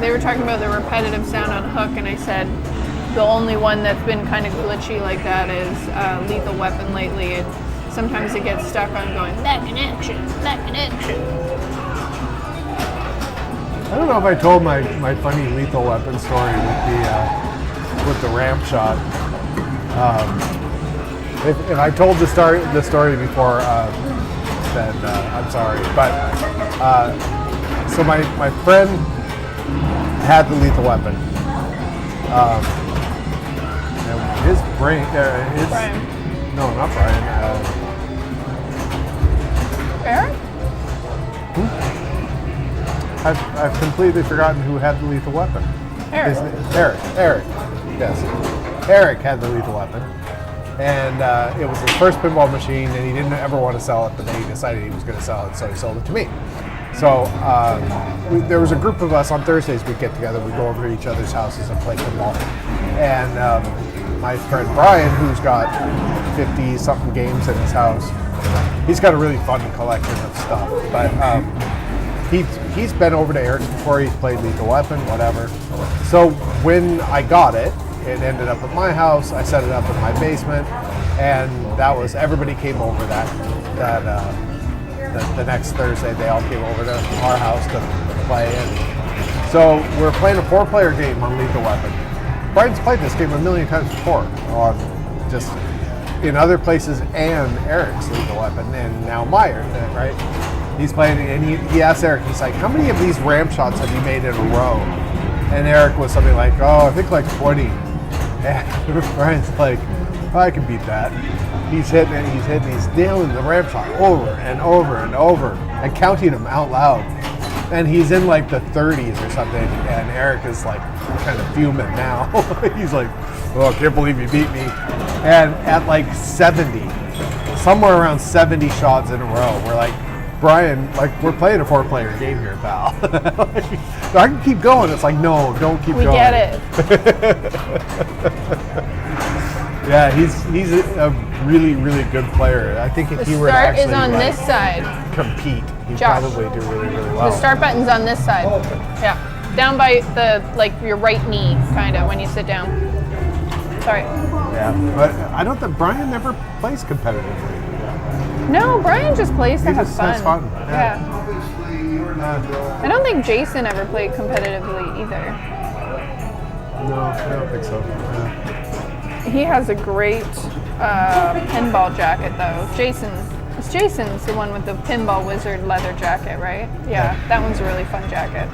They were talking about the repetitive sound on Hook, and I said the only one that's been kind of glitchy like that is Lethal Weapon lately. Sometimes it gets stuck on going back in action. I don't know if I told my funny Lethal Weapon story with the ramp shot. If I told the story before, then I'm sorry. But so my friend had the Lethal Weapon. And his brain, Brian. No, not Brian. Eric? I've completely forgotten who had the Lethal Weapon. Eric. Eric. Yes. Eric had the Lethal Weapon. And it was his first pinball machine, and he didn't ever want to sell it, but then he decided he was going to sell it, so he sold it to me. So there was a group of us on Thursdays. We'd get together, we'd go over to each other's houses and play pinball. And my friend Brian, who's got 50-something games in his house, he's got a really fun collection of stuff. But he's been over to Eric's before. He's played Lethal Weapon, whatever. So when I got it, it ended up at my house. I set it up in my basement, and that was everybody came over the next Thursday. They all came over to our house to play, and so we're playing a 4-player game on Lethal Weapon. Brian's played this game a million times before, on just in other places, and Eric's Lethal Weapon, and now Meyer, right? He's playing, and he asked Eric, he's like, how many of these ramp shots have you made in a row? And Eric was something like, I think like 20. And Brian's like, I can beat that. He's hitting, he's nailing the ramp shot over and over and over, and counting them out loud. And he's in like the 30s or something, and Eric is like kind of fuming now. He's like, I can't believe you beat me. And at like 70, somewhere around 70 shots in a row, we're like, Brian, like, we're playing a 4-player game here, pal. I can keep going. It's like, no, don't keep going. We get it. Yeah, he's a really, really good player. I think if he were to actually The start is on this side. compete, he'd Josh. probably do really, really well. The start button's on this side. Yeah. Down by your right knee, kind of, when you sit down. Sorry. Yeah, but I don't think Brian never plays competitively. No, Brian just plays to have just fun. has fun. Yeah. I don't think Jason ever played competitively either. No, I don't think so. Yeah. He has a great pinball jacket, though. Jason's the one with the Pinball Wizard leather jacket, right? Yeah, that one's a really fun jacket.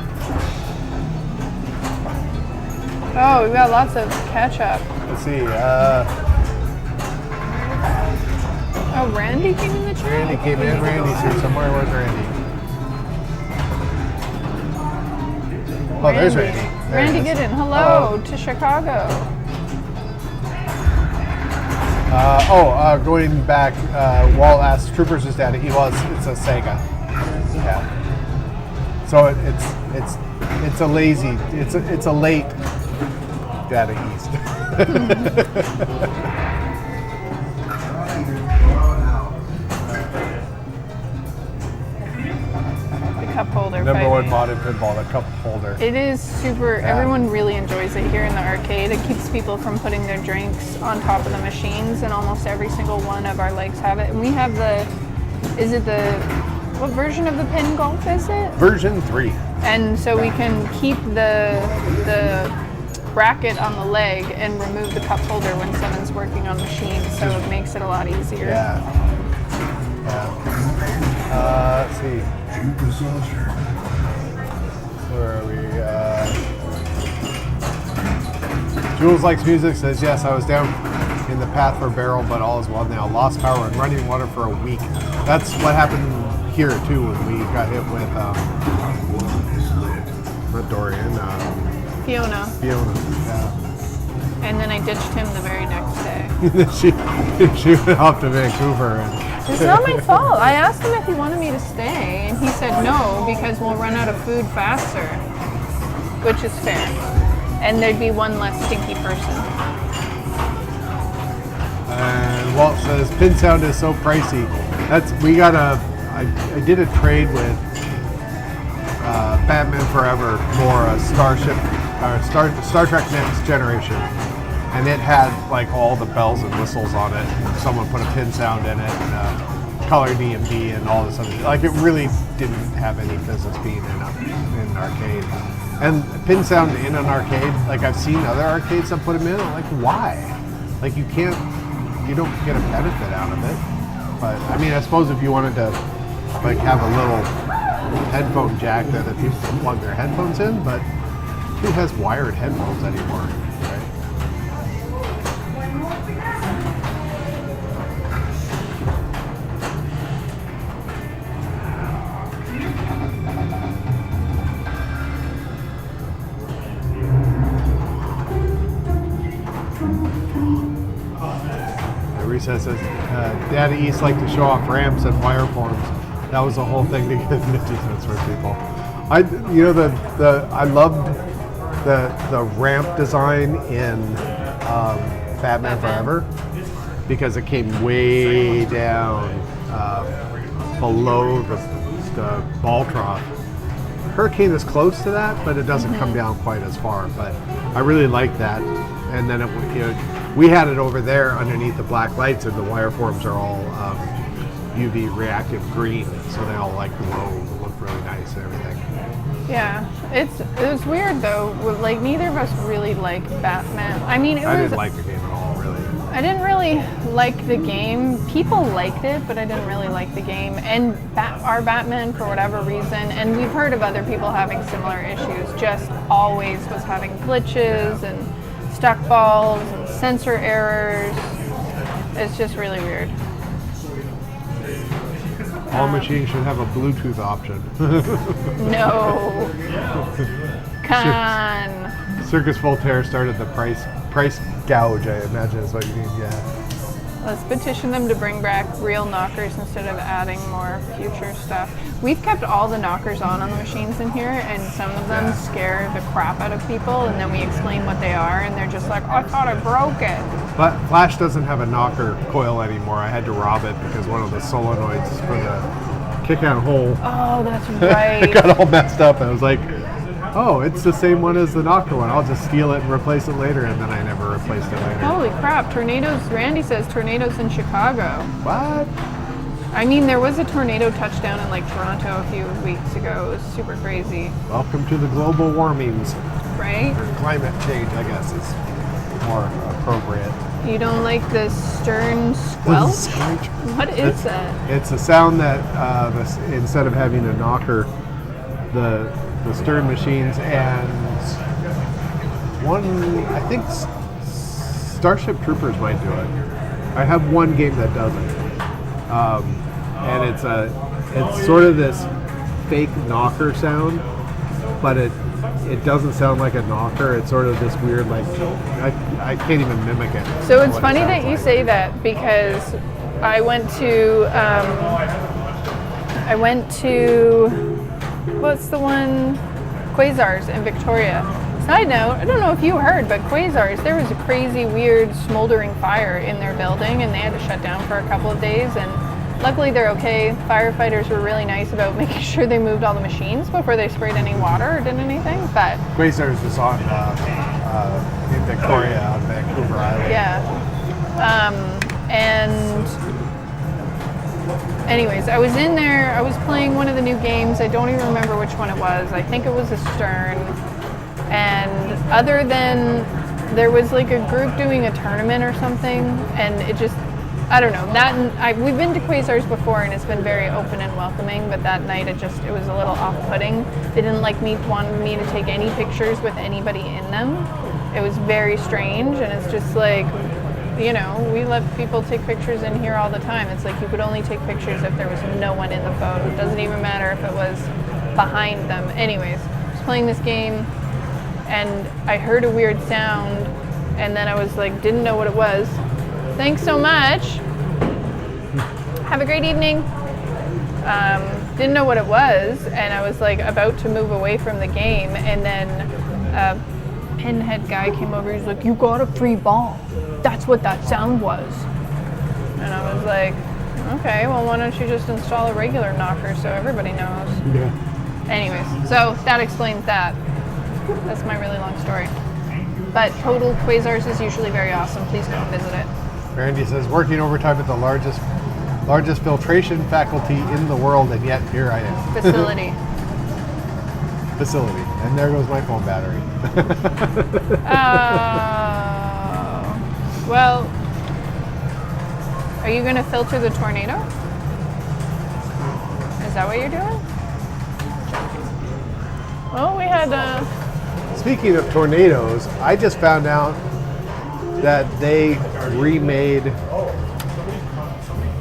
Oh, we've got lots of catch-up. Let's see. Oh, Randy came in the chat? Randy came in. Randy's here somewhere. Where's Randy? Oh, there's Randy. Randy Gooden, hello to Chicago. Going back, Walt asked Troopers is dead. It's a Sega. Yeah. So it's a lazy. It's a late Data East. Cup holder. Number one mod in pinball, the cup holder. It is super, everyone really enjoys it here in the arcade. It keeps people from putting their drinks on top of the machines, and almost every single one of our legs have it. And we have what version of the Pin Golf is it? Version 3. And so we can keep the bracket on the leg and remove the cup holder when someone's working on machines, so it makes it a lot easier. Yeah. Let's see. Where are we? Jules Likes Music says, yes, I was down in the path for a barrel, but all is well now. Lost power and running water for a week. That's what happened here, too, when we got hit with, not Dorian, Fiona. yeah. And then I ditched him the very next day. she went off to Vancouver. And It's not my fault. I asked him if he wanted me to stay, and he said no because we'll run out of food faster, which is fair. And there'd be one less stinky person. And Walt says, pin sound is so pricey. I did a trade with Batman Forever for a Star Trek Next Generation. And it had like all the bells and whistles on it. Someone put a pin sound in it and color D&D and all this other. Like it really didn't have any business being in an arcade. And pin sound in an arcade, like I've seen other arcades that put them in. I'm like, why? Like you don't get a benefit out of it. But I mean, I suppose if you wanted to like have a little headphone jack that people can plug their headphones in, but who has wired headphones anymore, right? Recess says, Daddy East liked to show off ramps and wireforms. That was the whole thing to get 50 cents for people. I loved the ramp design in Batman Forever because it came way down below the ball trough. Hurricane is close to that, but it doesn't come down quite as far. But I really liked that. And then we had it over there underneath the black lights, and the wire forms are all UV reactive green, so they all like glow, look really nice and everything. Yeah, it was weird though. Like neither of us really liked Batman. I mean, I didn't like the game at all, really. I didn't really like the game. People liked it, but I didn't really like the game. And our Batman, for whatever reason, and we've heard of other people having similar issues, just always was having glitches and stuck balls and sensor errors. It's just really weird. All machines should have a Bluetooth option. No. Con. Circus Voltaire started the price gouge, I imagine is what you mean, yeah. Let's petition them to bring back real knockers instead of adding more future stuff. We've kept all the knockers on the machines in here, and some of them scare the crap out of people, and then we explain what they are, and they're just like, I thought I broke it. But Flash doesn't have a knocker coil anymore. I had to rob it because one of the solenoids for the kick-out hole Oh, that's right. got all messed up. And I was like, oh, it's the same one as the knocker one. I'll just steal it and replace it later, and then I never replaced it later. Holy crap, tornadoes. Randy says tornadoes in Chicago. What? I mean, there was a tornado touchdown in like Toronto a few weeks ago. It was super crazy. Welcome to the global warmings. Right? Or climate change, I guess, is more appropriate. You don't like the stern squelch? Screech. What is that? It's a sound that instead of having a knocker, the stern machines and I think Starship Troopers might do it. I have one game that does it, and it's sort of this fake knocker sound, but it doesn't sound like a knocker. It's sort of this weird, like I can't even mimic it. So it's funny that you say that because I went to what's the one? Quasars in Victoria. Side note, I don't know if you heard, but Quasars, there was a crazy, weird, smoldering fire in their building, and they had to shut down for a couple of days, and luckily they're okay. Firefighters were really nice about making sure they moved all the machines before they sprayed any water or did anything, but... Quasars is on in Victoria on Vancouver Island. Yeah. And anyways, I was in there, I was playing one of the new games. I don't even remember which one it was. I think it was a Stern. And other than, there was like a group doing a tournament or something, and it just, I don't know. We've been to Quasars before, and it's been very open and welcoming, but that night it was a little off-putting. They didn't want me to take any pictures with anybody in them. It was very strange, and it's just like, you know, we let people take pictures in here all the time. It's like you could only take pictures if there was no one in the photo. It doesn't even matter if it was behind them. Anyways, I was playing this game, and I heard a weird sound, And then I was like, didn't know what it was. Thanks so much. Have a great evening. Didn't know what it was, and I was like about to move away from the game, and then a pinhead guy came over. He's like, "You got a free ball." That's what that sound was. And I was like, "Okay, well, why don't you just install a regular knocker so everybody knows?" Yeah. Anyways, so that explains that. That's my really long story. But Total Quasars is usually very awesome. Please go and visit it. Randy says, working overtime at the largest filtration faculty in the world, and yet here I am. Facility. Facility. And there goes my phone battery. Well, are you going to filter the tornado? Is that what you're doing? Well, we had Speaking of tornadoes, I just found out that they remade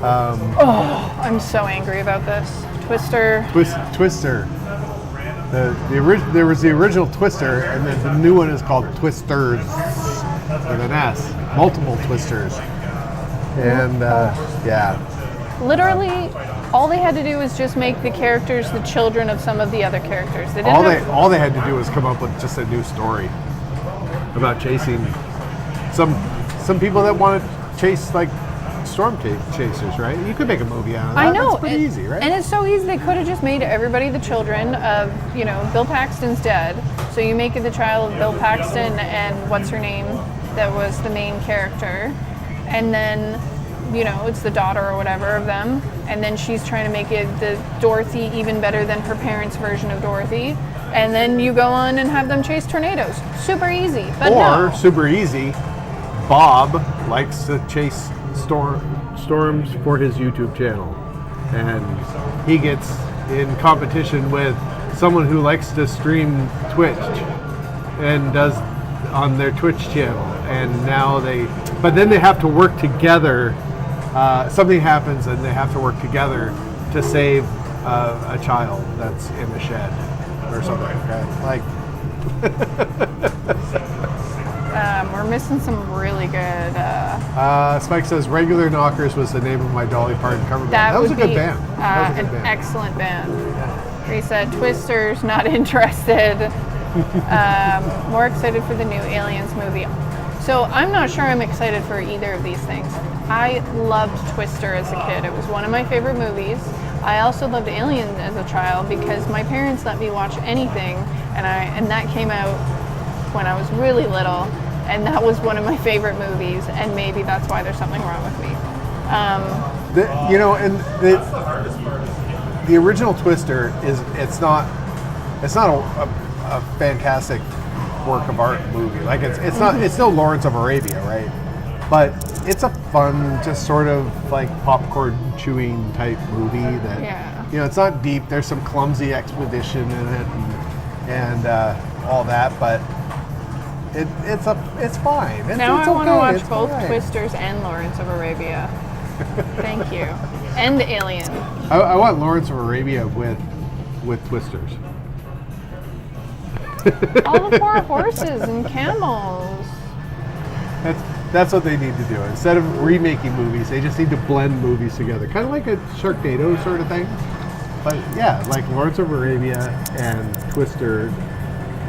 I'm so angry about this. Twister. Twister. There was the original Twister, and then the new one is called Twisters with an S. Multiple Twisters. And yeah. Literally, all they had to do was just make the characters the children of some of the other characters. They didn't All they had to do was come up with just a new story about chasing some people that want to chase like storm chasers, right? You could make a movie out of that. I know. That's pretty easy, right? And it's so easy. They could have just made everybody the children of, Bill Paxton's dead. So you make it the child of Bill Paxton and what's her name that was the main character. And then, it's the daughter or whatever of them. And then she's trying to make it the Dorothy even better than her parents' version of Dorothy. And then you go on and have them chase tornadoes. Super easy. But or no. super easy, Bob likes to chase storms for his YouTube channel, and he gets in competition with someone who likes to stream Twitch and does on their Twitch channel, and but then they have to work together. Something happens and they have to work together to save a child that's in a shed or something like that. We're missing some really good. Spike says regular knockers was the name of my Dolly Parton cover band. That was a would good be, band. That was a an good band. excellent band. He said Twisters, not interested. More excited for the new Aliens movie. So I'm not sure I'm excited for either of these things. I loved Twister as a kid. It was one of my favorite movies. I also loved Alien as a child because my parents let me watch anything, and that came out when I was really little, and that was one of my favorite movies, and maybe that's why there's something wrong with me. The original Twister it's not a fantastic work of art movie. Like it's no Lawrence of Arabia, right? But it's a fun, just sort of like popcorn chewing type movie that it's not deep. There's some clumsy expedition in it and all that, but it's fine. Now I want to watch It's both fine. Twisters and Lawrence of Arabia. Thank you. And Alien. I want Lawrence of Arabia with Twisters. All the poor horses and camels. That's what they need to do. Instead of remaking movies, they just need to blend movies together. Kind of like a Sharknado sort of thing. But yeah, like Lawrence of Arabia and Twister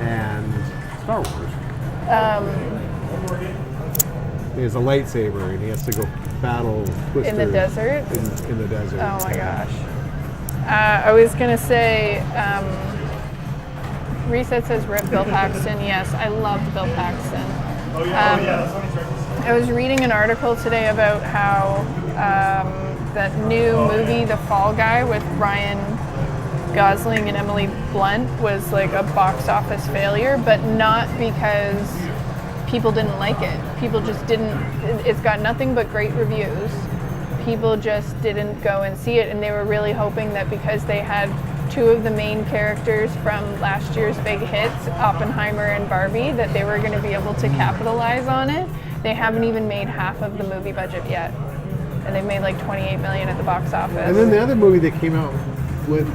and Star Wars. He has a lightsaber and he has to go battle Twister. In the desert? In the desert. Oh my gosh. I was going to say, Reset says Rip Bill Paxton. Yes, I loved Bill Paxton. I was reading an article today about how that new movie, The Fall Guy, with Ryan Gosling and Emily Blunt was like a box office failure, but not because people didn't like it. People just didn't. It's got nothing but great reviews. People just didn't go and see it, and they were really hoping that because they had two of the main characters from last year's big hits, Oppenheimer and Barbie, that they were going to be able to capitalize on it. They haven't even made half of the movie budget yet, and they've made like $28 million at the box office. And then the other movie that came out with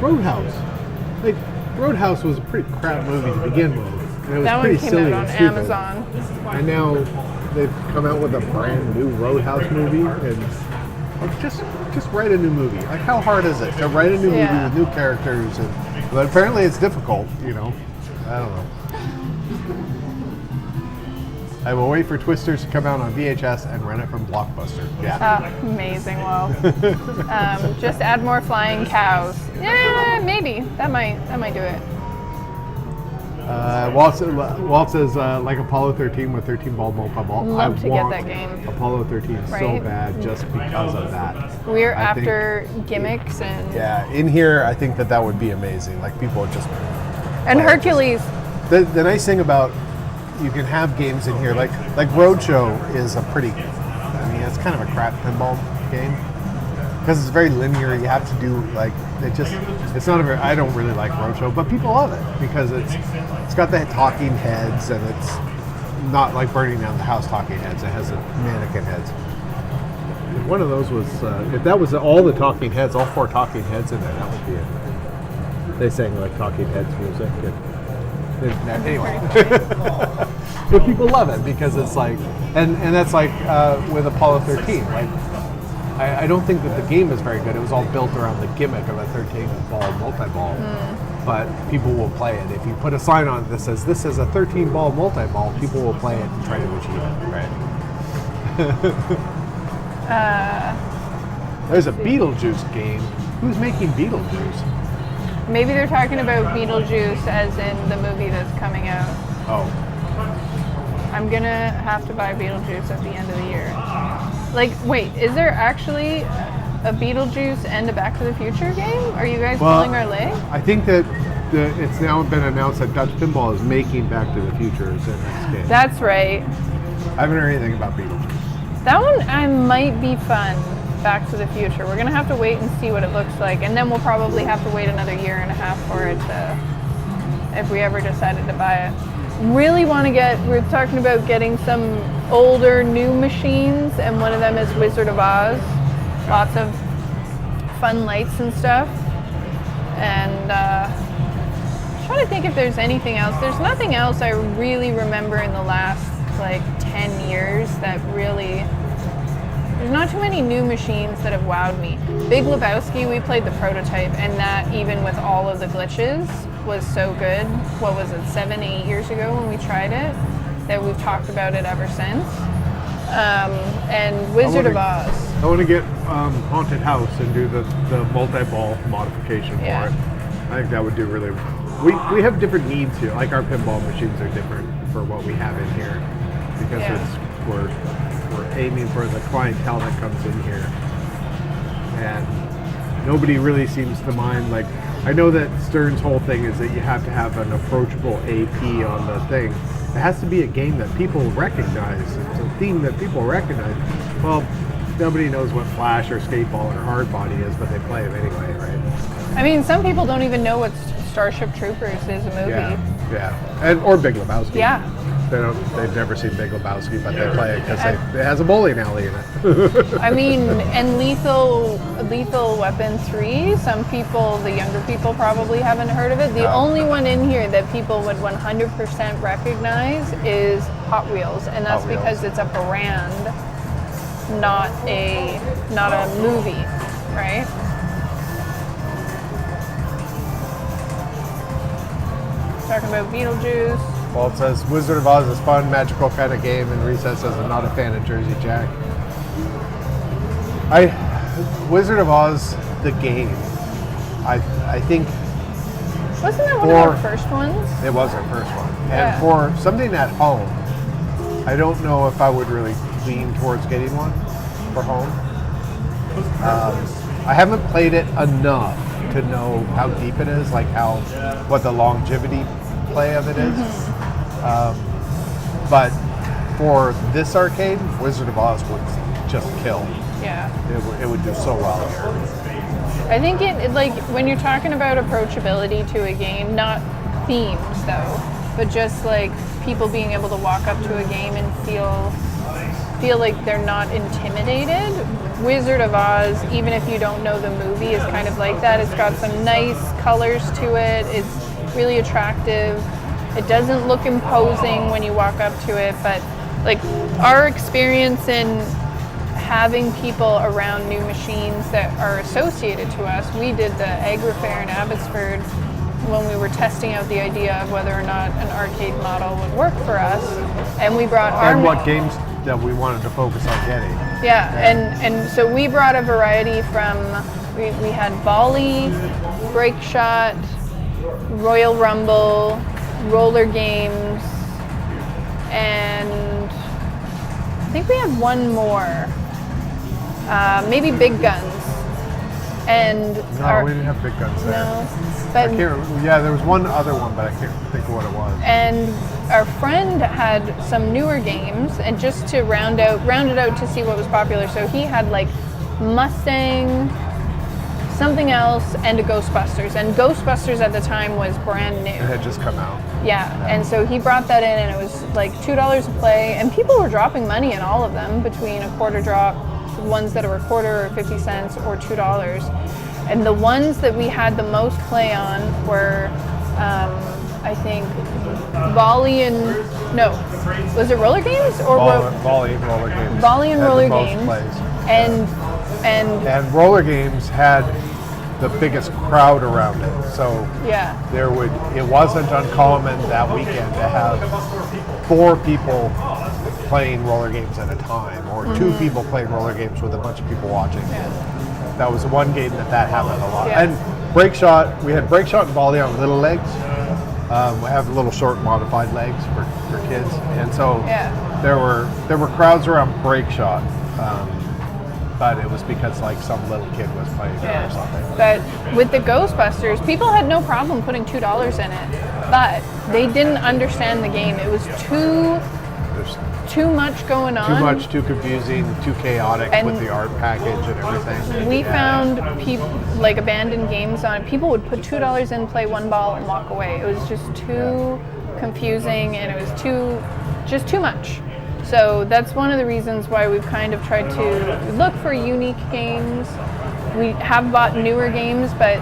Roadhouse. Like Roadhouse was a pretty crap movie to begin with. And it was That one pretty came silly out on and stupid. Amazon. And now they've come out with a brand new Roadhouse movie, and it's just write a new movie. Like, how hard is it to write a new movie Yeah. with new characters? But apparently it's difficult, you know. I don't know. I will wait for Twisters to come out on VHS and rent it from Blockbuster. Yeah. Amazing. Well, just add more flying cows. Yeah, maybe that might do it. Walt says like Apollo 13 with 13 ball multi-ball. Love I to get want that game. Apollo 13 so Right? bad just because of that. We're I think- after gimmicks and In here, I think that would be amazing. Like, people would just. and play it. Hercules. The nice thing about you can have games in here like Roadshow is a pretty. I mean, it's kind of a crap pinball game because it's very linear. You have to do like it's not a very. I don't really like Roadshow, but people love it because it's got the talking heads and it's not like burning down the house talking heads. It has the mannequin heads. If one of those was, if that was all the talking heads, all 4 talking heads in there, that would be it. They sang like talking heads music. Anyway, but people love it because it's like, and that's like with Apollo 13. Like, I don't think that the game is very good. It was all built around the gimmick of a 13-ball multi-ball. But people will play it. If you put a sign on it that says this is a 13-ball multi-ball, people will play it and try to achieve it. Right. There's a Beetlejuice game. Who's making Beetlejuice? Maybe they're talking about Beetlejuice as in the movie that's coming out. Oh. I'm gonna have to buy Beetlejuice at the end of the year. Like, wait, is there actually a Beetlejuice and a Back to the Future game? Are you guys pulling our leg? I think that it's now been announced that Dutch Pinball is making Back to the Future as their next game. That's right. I haven't heard anything about Beetlejuice. That one might be fun. Back to the Future. We're gonna have to wait and see what it looks like, and then we'll probably have to wait another year and a half for it to, if we ever decided to buy it. Really want to we're talking about getting some older new machines, and one of them is Wizard of Oz. Lots of fun lights and stuff. And trying to think if there's anything else. There's nothing else I really remember in the last like 10 years that really. There's not too many new machines that have wowed me. Big Lebowski, we played the prototype, and that, even with all of the glitches, was so good. What was it, 7, 8 years ago when we tried it? That we've talked about it ever since. And Wizard of Oz. I want to get Haunted House and do the multi-ball modification for it. I think that would do really. We have different needs here. Like, our pinball machines are different for what we have in here because we're aiming for the clientele that comes in here, and nobody really seems to mind. Like, I know that Stern's whole thing is that you have to have an approachable AP on the thing. It has to be a game that people recognize. It's a theme that people recognize. Well, nobody knows what Flash or Skateball or Hardbody is, but they play them anyway, right? I mean, some people don't even know what Starship Troopers is a movie. Yeah, or Big Lebowski. Yeah. They've never seen Big Lebowski, but they play it because it has a bowling alley in it. I mean, and Lethal Weapon 3, some people, the younger people probably haven't heard of it. The only one in here that people would 100% recognize is Hot Wheels, and that's because it's a brand, not a movie, right? Talking about Beetlejuice. Well, it says Wizard of Oz is fun, magical kind of game, and Recess says I'm not a fan of Jersey Jack. Wizard of Oz, the game, I think Wasn't that one of our first ones? it was our first one. And for something at home, I don't know if I would really lean towards getting one for home. I haven't played it enough to know how deep it is, like what the longevity play of it is. But for this arcade, Wizard of Oz would just kill. Yeah. It would do so well here. I think it like when you're talking about approachability to a game, not themes though, but just like people being able to walk up to a game and feel like they're not intimidated. Wizard of Oz, even if you don't know the movie, is kind of like that. It's got some nice colors to it. It's really attractive. It doesn't look imposing when you walk up to it, but like our experience in having people around new machines that are associated to us. We did the Agri Fair in Abbotsford when we were testing out the idea of whether or not an arcade model would work for us, and we brought our And what games that we wanted to focus on getting. yeah, and so we brought a variety from we had volley, break shot, Royal Rumble, roller games, and I think we had one more. Maybe big guns. And No, we didn't have big guns there. no, I but can't remember. Yeah, there was one other one, but I can't think of what it was. and our friend had some newer games, and just to round it out to see what was popular. So he had like Mustang, something else, and a Ghostbusters. And Ghostbusters at the time was brand new. It had just come out. Yeah, and so he brought that in, and it was like $2 a play, and people were dropping money in all of them, between a quarter drop, ones that were a quarter or 50 cents, or $2. And the ones that we had the most play on were, I think, volley and, no, was it roller games? Or Volley and roller games. volley and had the roller most games. plays. And And roller games had the biggest crowd around it. So yeah, it wasn't uncommon that weekend to have 4 people playing roller games at a time, or 2 people playing roller games with a bunch of people watching. That was one game that happened a lot. Yeah. And break shot, we had break shot and volley on little legs. We have little short modified legs for kids, and so Yeah. there were crowds around break shot, but it was because like some little kid was playing it or something. But with the Ghostbusters, people had no problem putting $2 in it, but they didn't understand the game. It was There's too much going on. too much, too confusing, too chaotic And with the art package and everything. We Yeah. found people like abandoned games on it. People would put $2 in, play one ball, and walk away. It was just too confusing, and it was just too much. So that's one of the reasons why we've kind of tried to look for unique games. We have bought newer games, but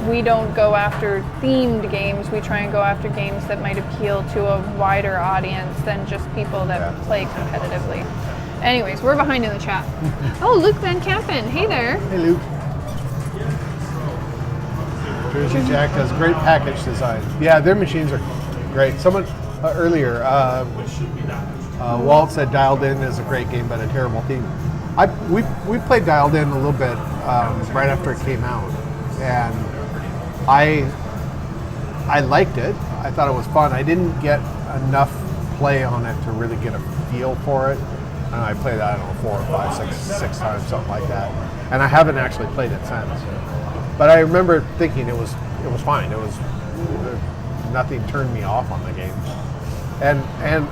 we don't go after themed games. We try and go after games that might appeal to a wider audience than just people that play competitively. Anyways, we're behind in the chat. Oh, Luke Van Kampen. Hey there. Hey Luke. Jersey Jack does great package design. Yeah, their machines are great. Someone earlier, Walt said Dialed In is a great game, but a terrible theme. We played Dialed In a little bit right after it came out, and I liked it. I thought it was fun. I didn't get enough play on it to really get a feel for it. And I played, I don't know, 4 or 5, 6 times, something like that. And I haven't actually played it since. But I remember thinking it was fine. Nothing turned me off on the game. And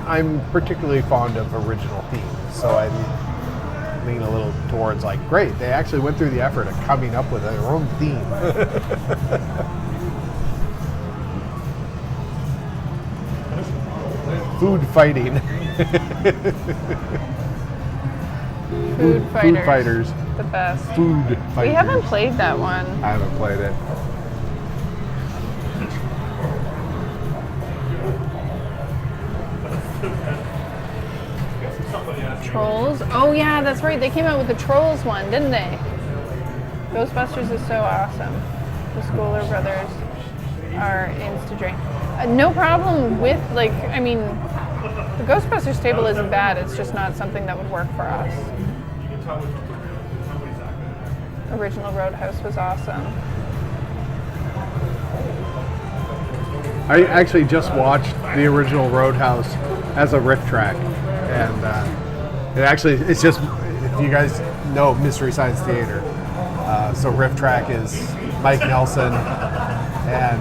I'm particularly fond of original themes, so I lean a little towards like, great, they actually went through the effort of coming up with their own theme. Food fighting. Food fighters. The best. Food fighters. We haven't played that one. I haven't played it. Trolls? Oh yeah, that's right. They came out with the Trolls one, didn't they? Ghostbusters is so awesome. The Schooler brothers are insta-drain. No problem with, like, I mean, the Ghostbusters table isn't bad. It's just not something that would work for us. Original Roadhouse was awesome. I actually just watched the original Roadhouse as a riff track, and it's just, if you guys know Mystery Science Theater, so riff track is Mike Nelson and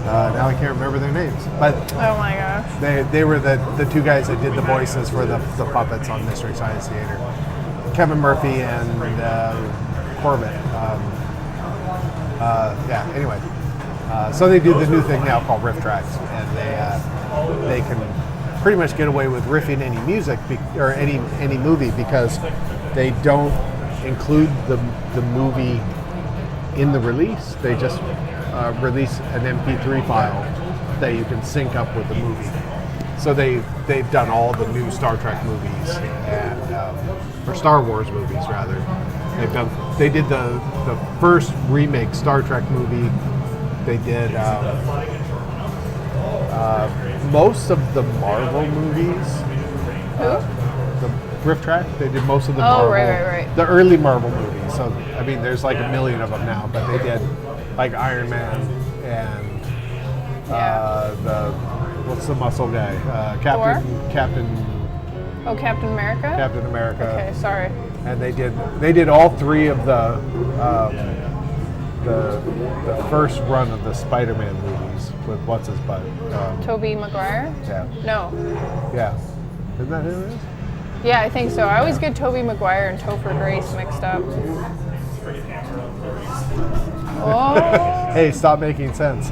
now I can't remember their names, but Oh my gosh. they were the 2 guys that did the voices for the puppets on Mystery Science Theater, Kevin Murphy and Corbett. Anyway. So they do the new thing now called riff tracks, and they can pretty much get away with riffing any music or any movie because they don't include the movie in the release. They just release an MP3 file that you can sync up with the movie. So they've done all the new Star Trek movies and or Star Wars movies rather. They did the first remake Star Trek movie. They did most of the Marvel movies. The Riff Track. They did most of the Marvel, right. the early Marvel movies. So I mean, there's like a million of them now, but they did like Iron Man and what's the muscle guy? Captain. Oh, Captain America? Captain America. Okay, sorry. And they did all three of the first run of the Spider-Man movies with what's his butt? Tobey Maguire? Yeah. No. Yeah. Isn't that who it is? Yeah, I think so. I always get Tobey Maguire and Topher Grace mixed up. Oh. Hey, stop making sense.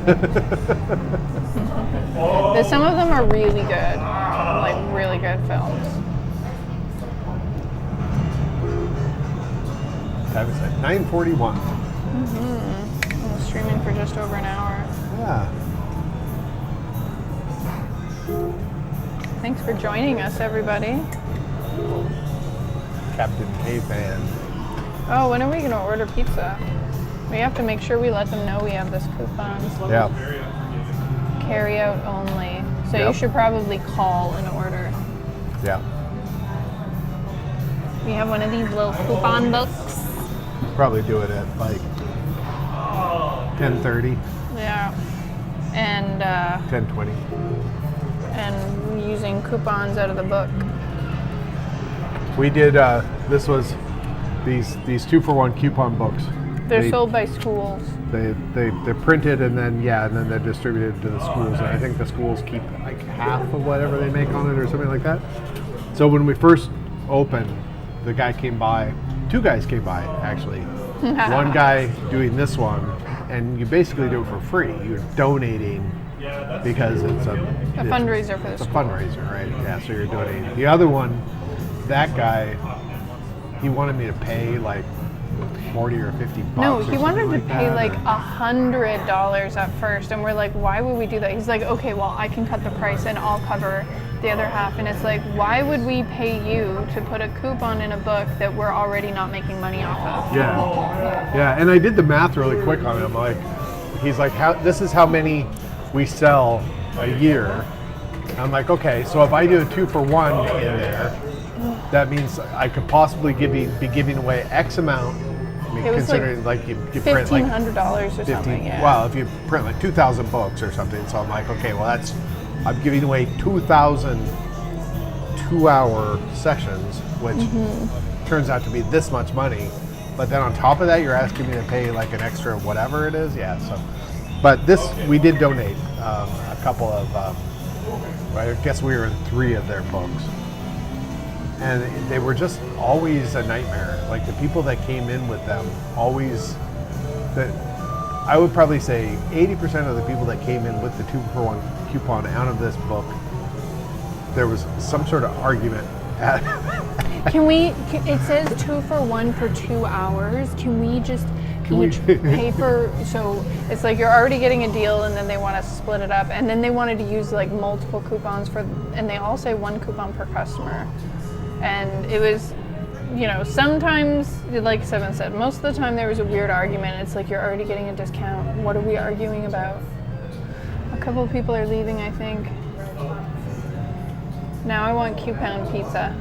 Some of them are really good. Like, really good films. Time is at 9:41. I'm streaming for just over an hour. Yeah. Thanks for joining us, everybody. Captain Caveman. Oh, when are we going to order pizza? We have to make sure we let them know we have this coupon. Yeah. Carry out only. So Yep. you should probably call and order. Yeah. We have one of these little coupon books. Probably do it at like 10:30, Yeah. And 10:20. and using coupons out of the book. We did. This was these 2-for-1 coupon books. They're sold by schools. They're printed and then they're distributed to the schools. And I think the schools keep like half of whatever they make on it or something like that. So when we first opened, the guy came by. 2 guys came by actually. One guy doing this one, and you basically do it for free. You're donating because it's a fundraiser for the It's a school. fundraiser, right? Yeah. So you're donating. The other one, that guy, he wanted me to pay like 40 or 50 bucks. No, or he wanted to something pay that, like or- $100 at first, and we're like, why would we do that? He's like, okay, well, I can cut the price and I'll cover the other half. And it's like, why would we pay you to put a coupon in a book that we're already not making money off of? Yeah, and I did the math really quick on him. Like, he's like, this is how many we sell a year. I'm like, okay, so if I do a 2-for-1 in there, that means I could possibly be giving away X amount. I mean, It was considering like you print like $1,500 or something, yeah. Well, if you print like 2,000 books or something, so I'm like, okay, well I'm giving away 2,000 2-hour sessions, which turns out to be this much money. But then on top of that, you're asking me to pay like an extra whatever it is. Yeah. So, but we did donate a couple of. I guess we were in 3 of their books, and they were just always a nightmare. Like the people that came in with them always. I would probably say 80% of the people that came in with the 2-for-1 coupon out of this book, there was some sort of argument. It says 2-for-1 for 2 hours. Can we just each pay for, so it's like you're already getting a deal and then they want to split it up, and then they wanted to use like multiple coupons and they all say 1 coupon per customer. And it was, sometimes, like Seven said, most of the time there was a weird argument. It's like you're already getting a discount. What are we arguing about? A couple of people are leaving, I think. Now I want coupon pizza.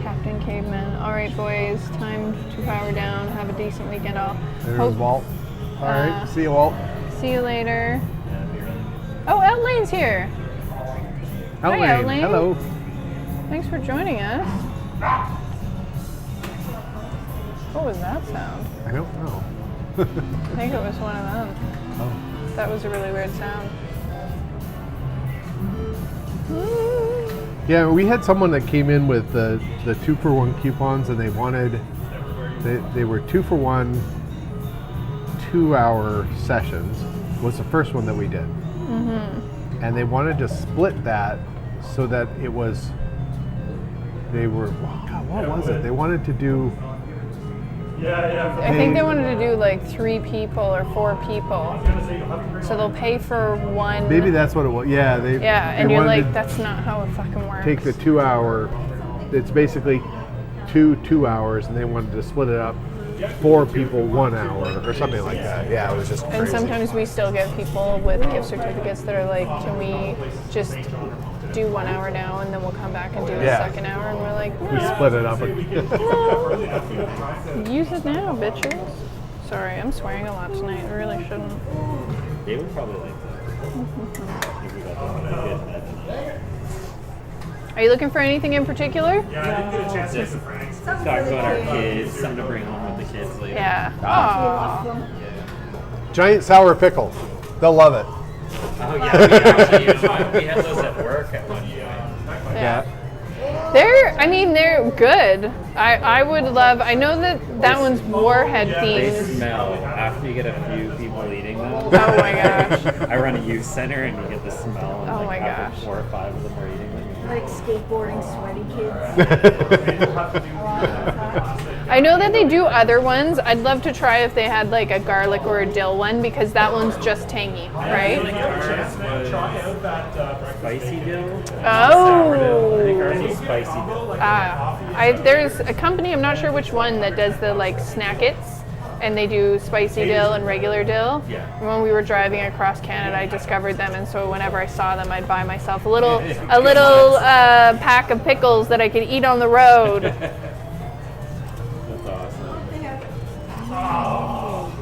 Captain Caveman. All right, boys, time to power down. Have a decent weekend. There's Walt. All right, see you, Walt. See you later. Oh, Outlane's here. Outlane, Hi, Outlane. hello. Thanks for joining us. What was that sound? I don't know. I think it was one of them. Oh. That was a really weird sound. Yeah, we had someone that came in with the 2-for-1 coupons, and they were 2-for-1 2-hour sessions was the first one that we did. And they wanted to split that so that it was, what was it? They wanted to do I think they wanted to do like 3 people or 4 people. So they'll pay for one. Maybe that's what it was. Yeah, And they you're wanted like, to that's not how it fucking works. take the 2 hour. It's basically 2 hours, and they wanted to split it up. 4 people 1 hour or something like that. Yeah, it was just crazy. And sometimes we still get people with gift certificates that are like, can we just do 1 hour now and then we'll come back and do the second hour? And we're like, We no, split it up. use it now, bitches. Sorry, I'm swearing a lot tonight. I really shouldn't. They would probably like that. If we got them on a good night. Are you looking for anything in particular? Just talk about our kids, something to bring home with the kids later. Yeah. Aw. Giant sour pickle. They'll love it. Oh yeah, we actually we had those at work at one point. Yeah. They're good. I would love, I know that one's warhead They themed. smell after you get a few people eating them. Oh my gosh. I run a youth center and you get the smell and Oh like my after gosh. 4 or 5 of them are eating them. Like skateboarding sweaty kids. I know that they do other ones. I'd love to try if they had like a garlic or a dill one because that one's just tangy, right? Spicy dill? Oh. I think ours is spicy dill. There's a company, I'm not sure which one, that does the like snackets, and they do spicy dill and regular dill. Yeah. And when we were driving across Canada, I discovered them, and so whenever I saw them, I'd buy myself a little pack of pickles that I could eat on the road. That's awesome.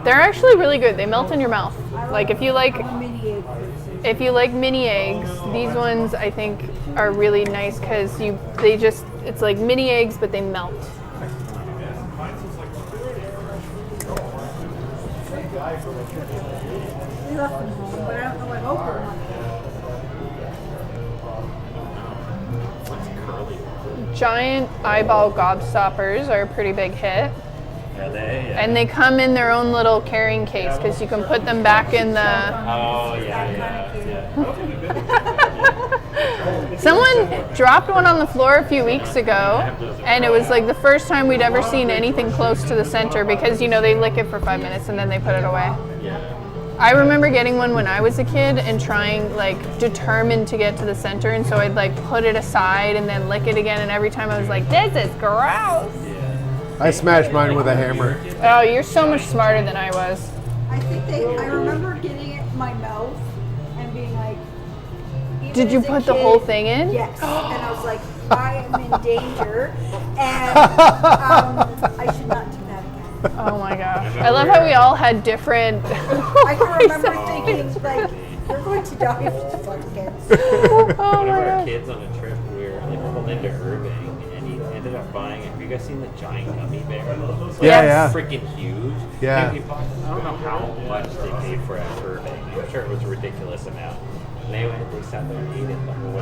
They're actually really good. They melt in your mouth. Like if you like mini eggs, these ones I think are really nice because it's like mini eggs, but they melt. We left them home, but I don't know what Oprah wanted. Giant eyeball gobstoppers are a pretty big hit. Are they? Yeah. And they come in their own little carrying case because you can put them back in the... Oh, yeah. Someone dropped one on the floor a few weeks ago, and it was like the first time we'd ever seen anything close to the center because, they lick it for 5 minutes and then they put it away. Yeah. I remember getting one when I was a kid and trying, determined to get to the center, and so I'd, put it aside and then lick it again, and every time I was like, this is gross! I smashed mine with a hammer. Oh, you're so much smarter than I was. I remember getting it in my mouth and being like, even Did you as a put the kid, whole thing in? Yes. And I was like, I am in danger, and I should not do that again. Oh my gosh. I love how we all had different... I can remember thinking, you're going to die if you fuck kids. Oh One my of our gosh. kids on a trip, we were pulled into Irving, and he ended up buying. Have you guys seen the giant gummy bear? Yeah. Freaking huge. Yeah. And I don't know how much they paid for it at Irving. I'm sure it was a ridiculous amount. And they sat there and ate it the whole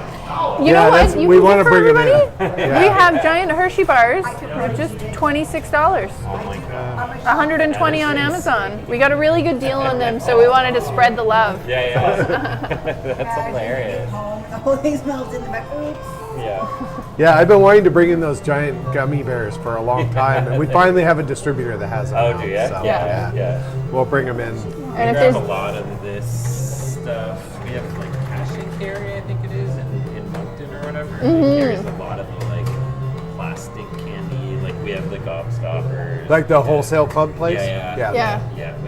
way. You know what? You we can want get to for bring everybody? it in. We have giant Hershey bars for just $26. Oh my god. $120 on Amazon. We got a really good deal on them, so we wanted to spread the love. Yeah. That's hilarious. The whole thing smells in the back. Oops. Yeah. Yeah, I've been wanting to bring in those giant gummy bears for a long time, and we finally have a distributor that has them. Oh, now, do you? so, Yeah. We'll bring them in. And if We have there's a lot of this stuff. We have cash and carry, I think it is, in Moncton or whatever. It carries a lot of the plastic candy. We have the gobstoppers. Like the wholesale club place? Yeah. Yeah.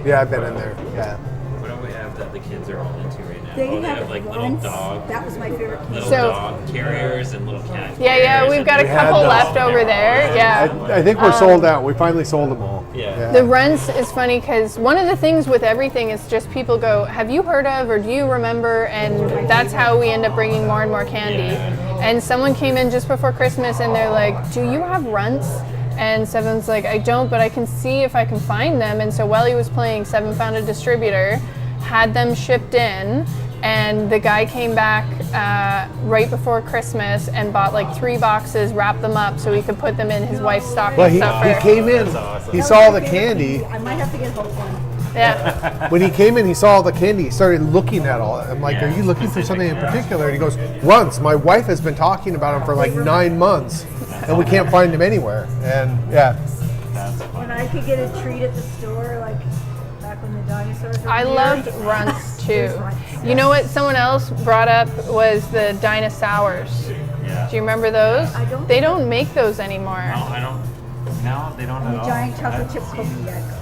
Yeah, I've been in there. Yeah. What do we have that the kids are all into right now? They They have have little once. dog, That was my favorite. little So- dog carriers and little cat. Yeah, carriers we've and got a We had couple those. left over there. Yeah. I think we're sold out. We finally sold them all. Yeah. The rents is funny because one of the things with everything is just people go, have you heard of or do you remember? And that's how we end up bringing more and more candy. And someone came in just before Christmas and they're like, do you have runts? And Seven's like, I don't, but I can see if I can find them. And so while he was playing, Seven found a distributor, had them shipped in, and the guy came back right before Christmas and bought 3 boxes, wrapped them up so he could put them in his wife's stocking Well, he stuffer. came in. awesome. He That saw was the my favorite candy. I might have to get hold of one. Yeah. When he came in, he saw all the candy. He started looking at all. I'm like, Yeah, are you looking for something in particular? And he goes, Runts. My wife has been talking about them for 9 months, and we can't find them anywhere. And yeah, That's When funny. I could get a treat at the store, like back when the dinosaurs were I here. loved runts too. There's runts. You know what someone else brought up was the dinosaurs. Yeah. Do you remember those? I don't. They don't make those anymore. No, I don't. No, they don't And at the all. giant chocolate I've chip seen- cookie. Yeah.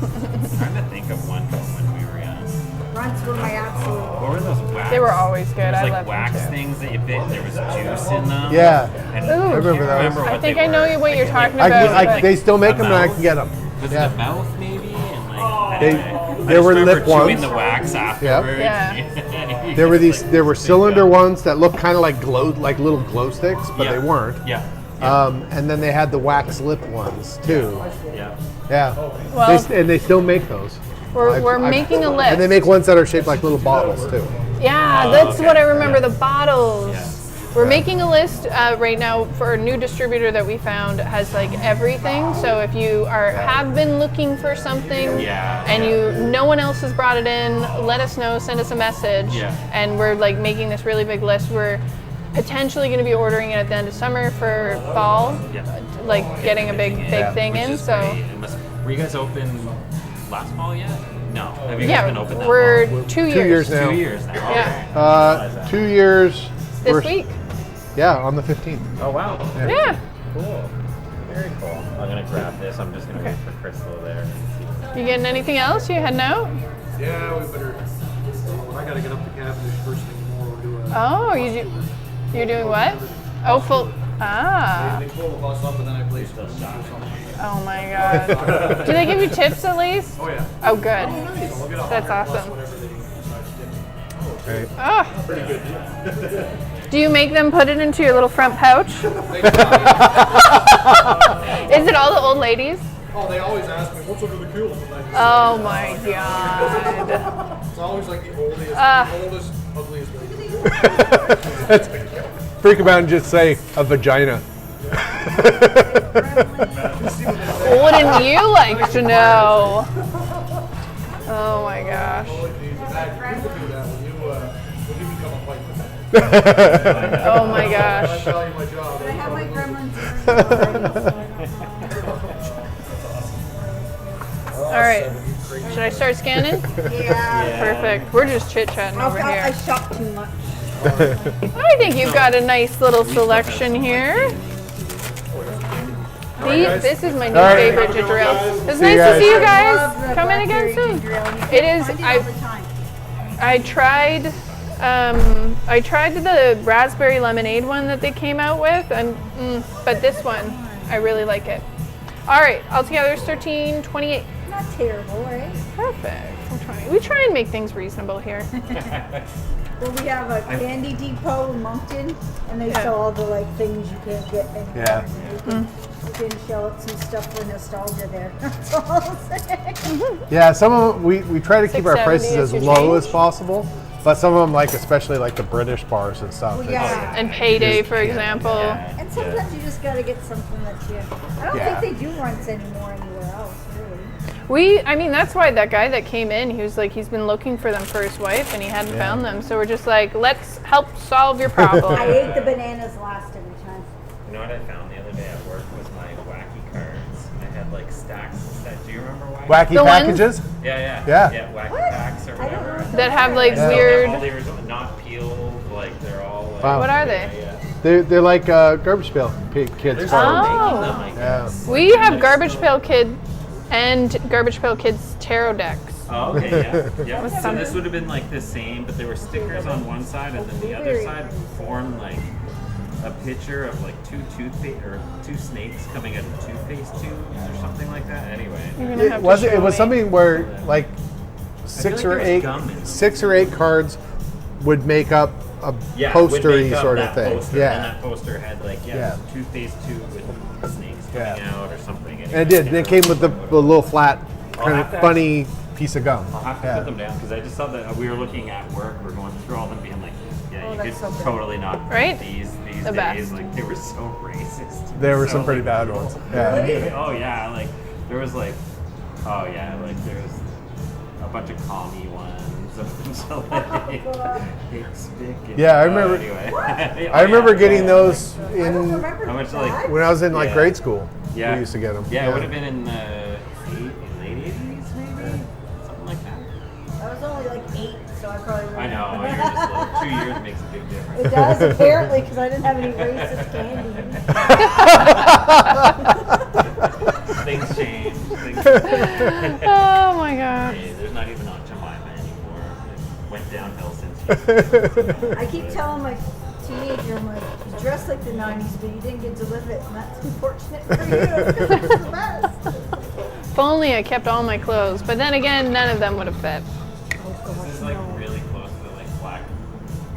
I'm trying to think of one from when we were young. Runts were my absolute. What were those wax? They were always good. There was I like loved wax them too. things that you bit. There was juice in them. Yeah. And Ooh. I remember can't those. remember I what think they I know were. what you're talking I, about. I, but- they still make A them and I mouth? can get them. Was Yeah. it a mouth maybe? And like, They- anyway. I there just were remember lip chewing ones. the wax afterwards. Yeah. And There were it's these. like There were big cylinder gum. ones that looked kind of like like little glow sticks, but Yeah. they weren't. Yeah. And then they had the wax lip ones too. Yeah. Yeah. Well- and they still make those. We're making a list. And they make ones that are shaped like little bottles too. Yeah, Oh, that's okay. what I remember. Yeah. The bottles. Yeah. We're making a list right now for a new distributor that we found that has like everything. So if you have been looking for something Yeah, and yeah. no one else has brought it in, let us know. Send us a message. Yeah. And we're like making this really big list. We're potentially going to be ordering it at the end of summer for fall. Yeah. Like getting a big thing Which in. is So. great. It must- were you guys open last fall yet? No. Have you guys been Yeah, open that we're long? 2 years. 2 years now. 2 years now. Yeah. Okay. 2 years. This we're- week. Yeah, on the 15th. Oh wow. Yeah. Cool. Very cool. I'm gonna grab this. I'm just gonna wait for Crystal there and see. You getting anything else? You heading out? Yeah, we better. I gotta get up to Cavendish first thing tomorrow to do a. Oh, you're doing what? Oh, full. Ah. They pull the bus up and then I play stuff. Oh my God. Do they give you tips at least? Oh yeah. Oh, good. We'll get That's awesome. whatever they decide to do. Right. Oh. Do you make them put it into your little front pouch? Is it all the old ladies? Oh, they always ask me what's under the cool. Oh my God. It's always like the oldest, ugliest lady. Freak about and just say a vagina. Wouldn't you like to know? Oh my gosh. You can do that when you become a fight. Oh my gosh. I value my job. I have my gremlins earrings All right. Should I start scanning? already. Yeah. Perfect. We're just chit-chatting over I here. shop too much. I think you've got a nice little selection here. This is my new right. favorite to drill. It's See you nice to see you Love guys. the Come in again blackberry soon. drill. You It is. find it all the time. I tried the raspberry lemonade one that they came out with, and but this one, I really like it. All right, altogether it's $13.28. Not terrible, right? Perfect. We try and make things reasonable here. Well, we have a candy depot in Moncton, and they Yeah. sell all the like things you can't get anywhere. Yeah. And you can show up some stuff for nostalgia there. That's all I'll say. Yeah, some of them, we try to keep our 6.70 prices is as your low change? as possible, but some of them, like especially like the British bars and stuff. Well, it's- yeah. And payday, for example. And sometimes you just gotta get something that you. I don't Yeah. think they do runs anymore anywhere else, really. I mean, that's why that guy that came in, he was like, he's been looking for them for his wife and he hadn't found them. So we're just like, let's help solve your problem. I ate the bananas last every time. You know what I found the other day at work was my wacky cards. I had like stacks and stacks. Do you remember wacky? Wacky The ones- packages? Yeah. Yeah. Wacky What? packs or I don't whatever. know. That have like Yeah. weird. All the original, not peeled. Like they're all. Like, Wow. What are they? They're like garbage pail kids They're cards. still Oh. making them, I Yeah. guess. We have Garbage Pail Kid and Garbage Pail Kid's tarot decks. Oh, okay, yeah. With So some- this would have been like the same, but there were stickers on one side, and then the other side formed like a picture of like two snakes coming out of toothpaste tubes or something like that. Anyway, You're gonna have It was to show me. something where like six feel or like there was eight gum in it. 6 or 8 cards would make up a yeah, would postery make up sort of that thing. Poster, Yeah. and that poster had like Yeah. toothpaste tube with snakes coming Yeah. out or something. And it did. And it came with the little flat kind have of to funny piece of gum. I'll have to Yeah. put them down because I just saw that we were looking at work. We're going through all of them, being like, "Yeah, you that's could so good. totally not print Right? these The days. best. Like they were so racist. There were So, some pretty like, bad ones. Yeah. Oh yeah, like there was like, oh yeah, like there's a bunch of commie ones, a bunch of like Hickspick. And, Yeah, I remember- Anyway, I remember getting those I don't in remember How much, that. like- when I was in like Yeah. grade school. Yeah. We used to get them. Yeah, it would have been in the late 80s, maybe? Something like that. I was only like 8, so I probably. I know, you're just like, 2 years makes a big difference. It does apparently because I didn't have any racist candy. Things change. Oh my gosh. Hey, there's not even Aunt Jemima anymore. It went downhill since. I keep telling my teenager, I'm like, you dress like the 90s, but you didn't get to live it, and that's unfortunate for you because it was the best. If only I kept all my clothes, but then again, none of them would have fit. Oh, This is like really close to like black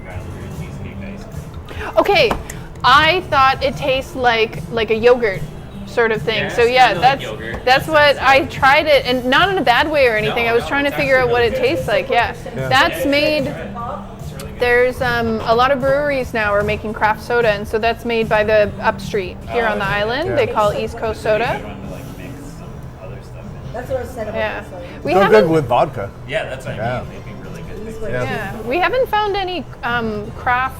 raspberry cheesecake ice cream. Okay, I thought it tastes like a yogurt sort of thing. Yeah, so it's yeah, kinda like that's yogurt. that's what I tried it, and not in a bad way or anything. No, I was no, trying to it's figure out actually what it really good. tastes like. Yeah, that's made. It's really good. There's a lot of breweries now are making craft soda, and so that's made by the Upstreet here on the island. Yeah. They call it East Coast Soda. You want to like mix some other stuff in. That's what I said about Yeah, this. Like, we Go haven't. good with vodka. Yeah, that's what Yeah. I mean. They'd be really good. these mixes. were- Yeah, we haven't found any craft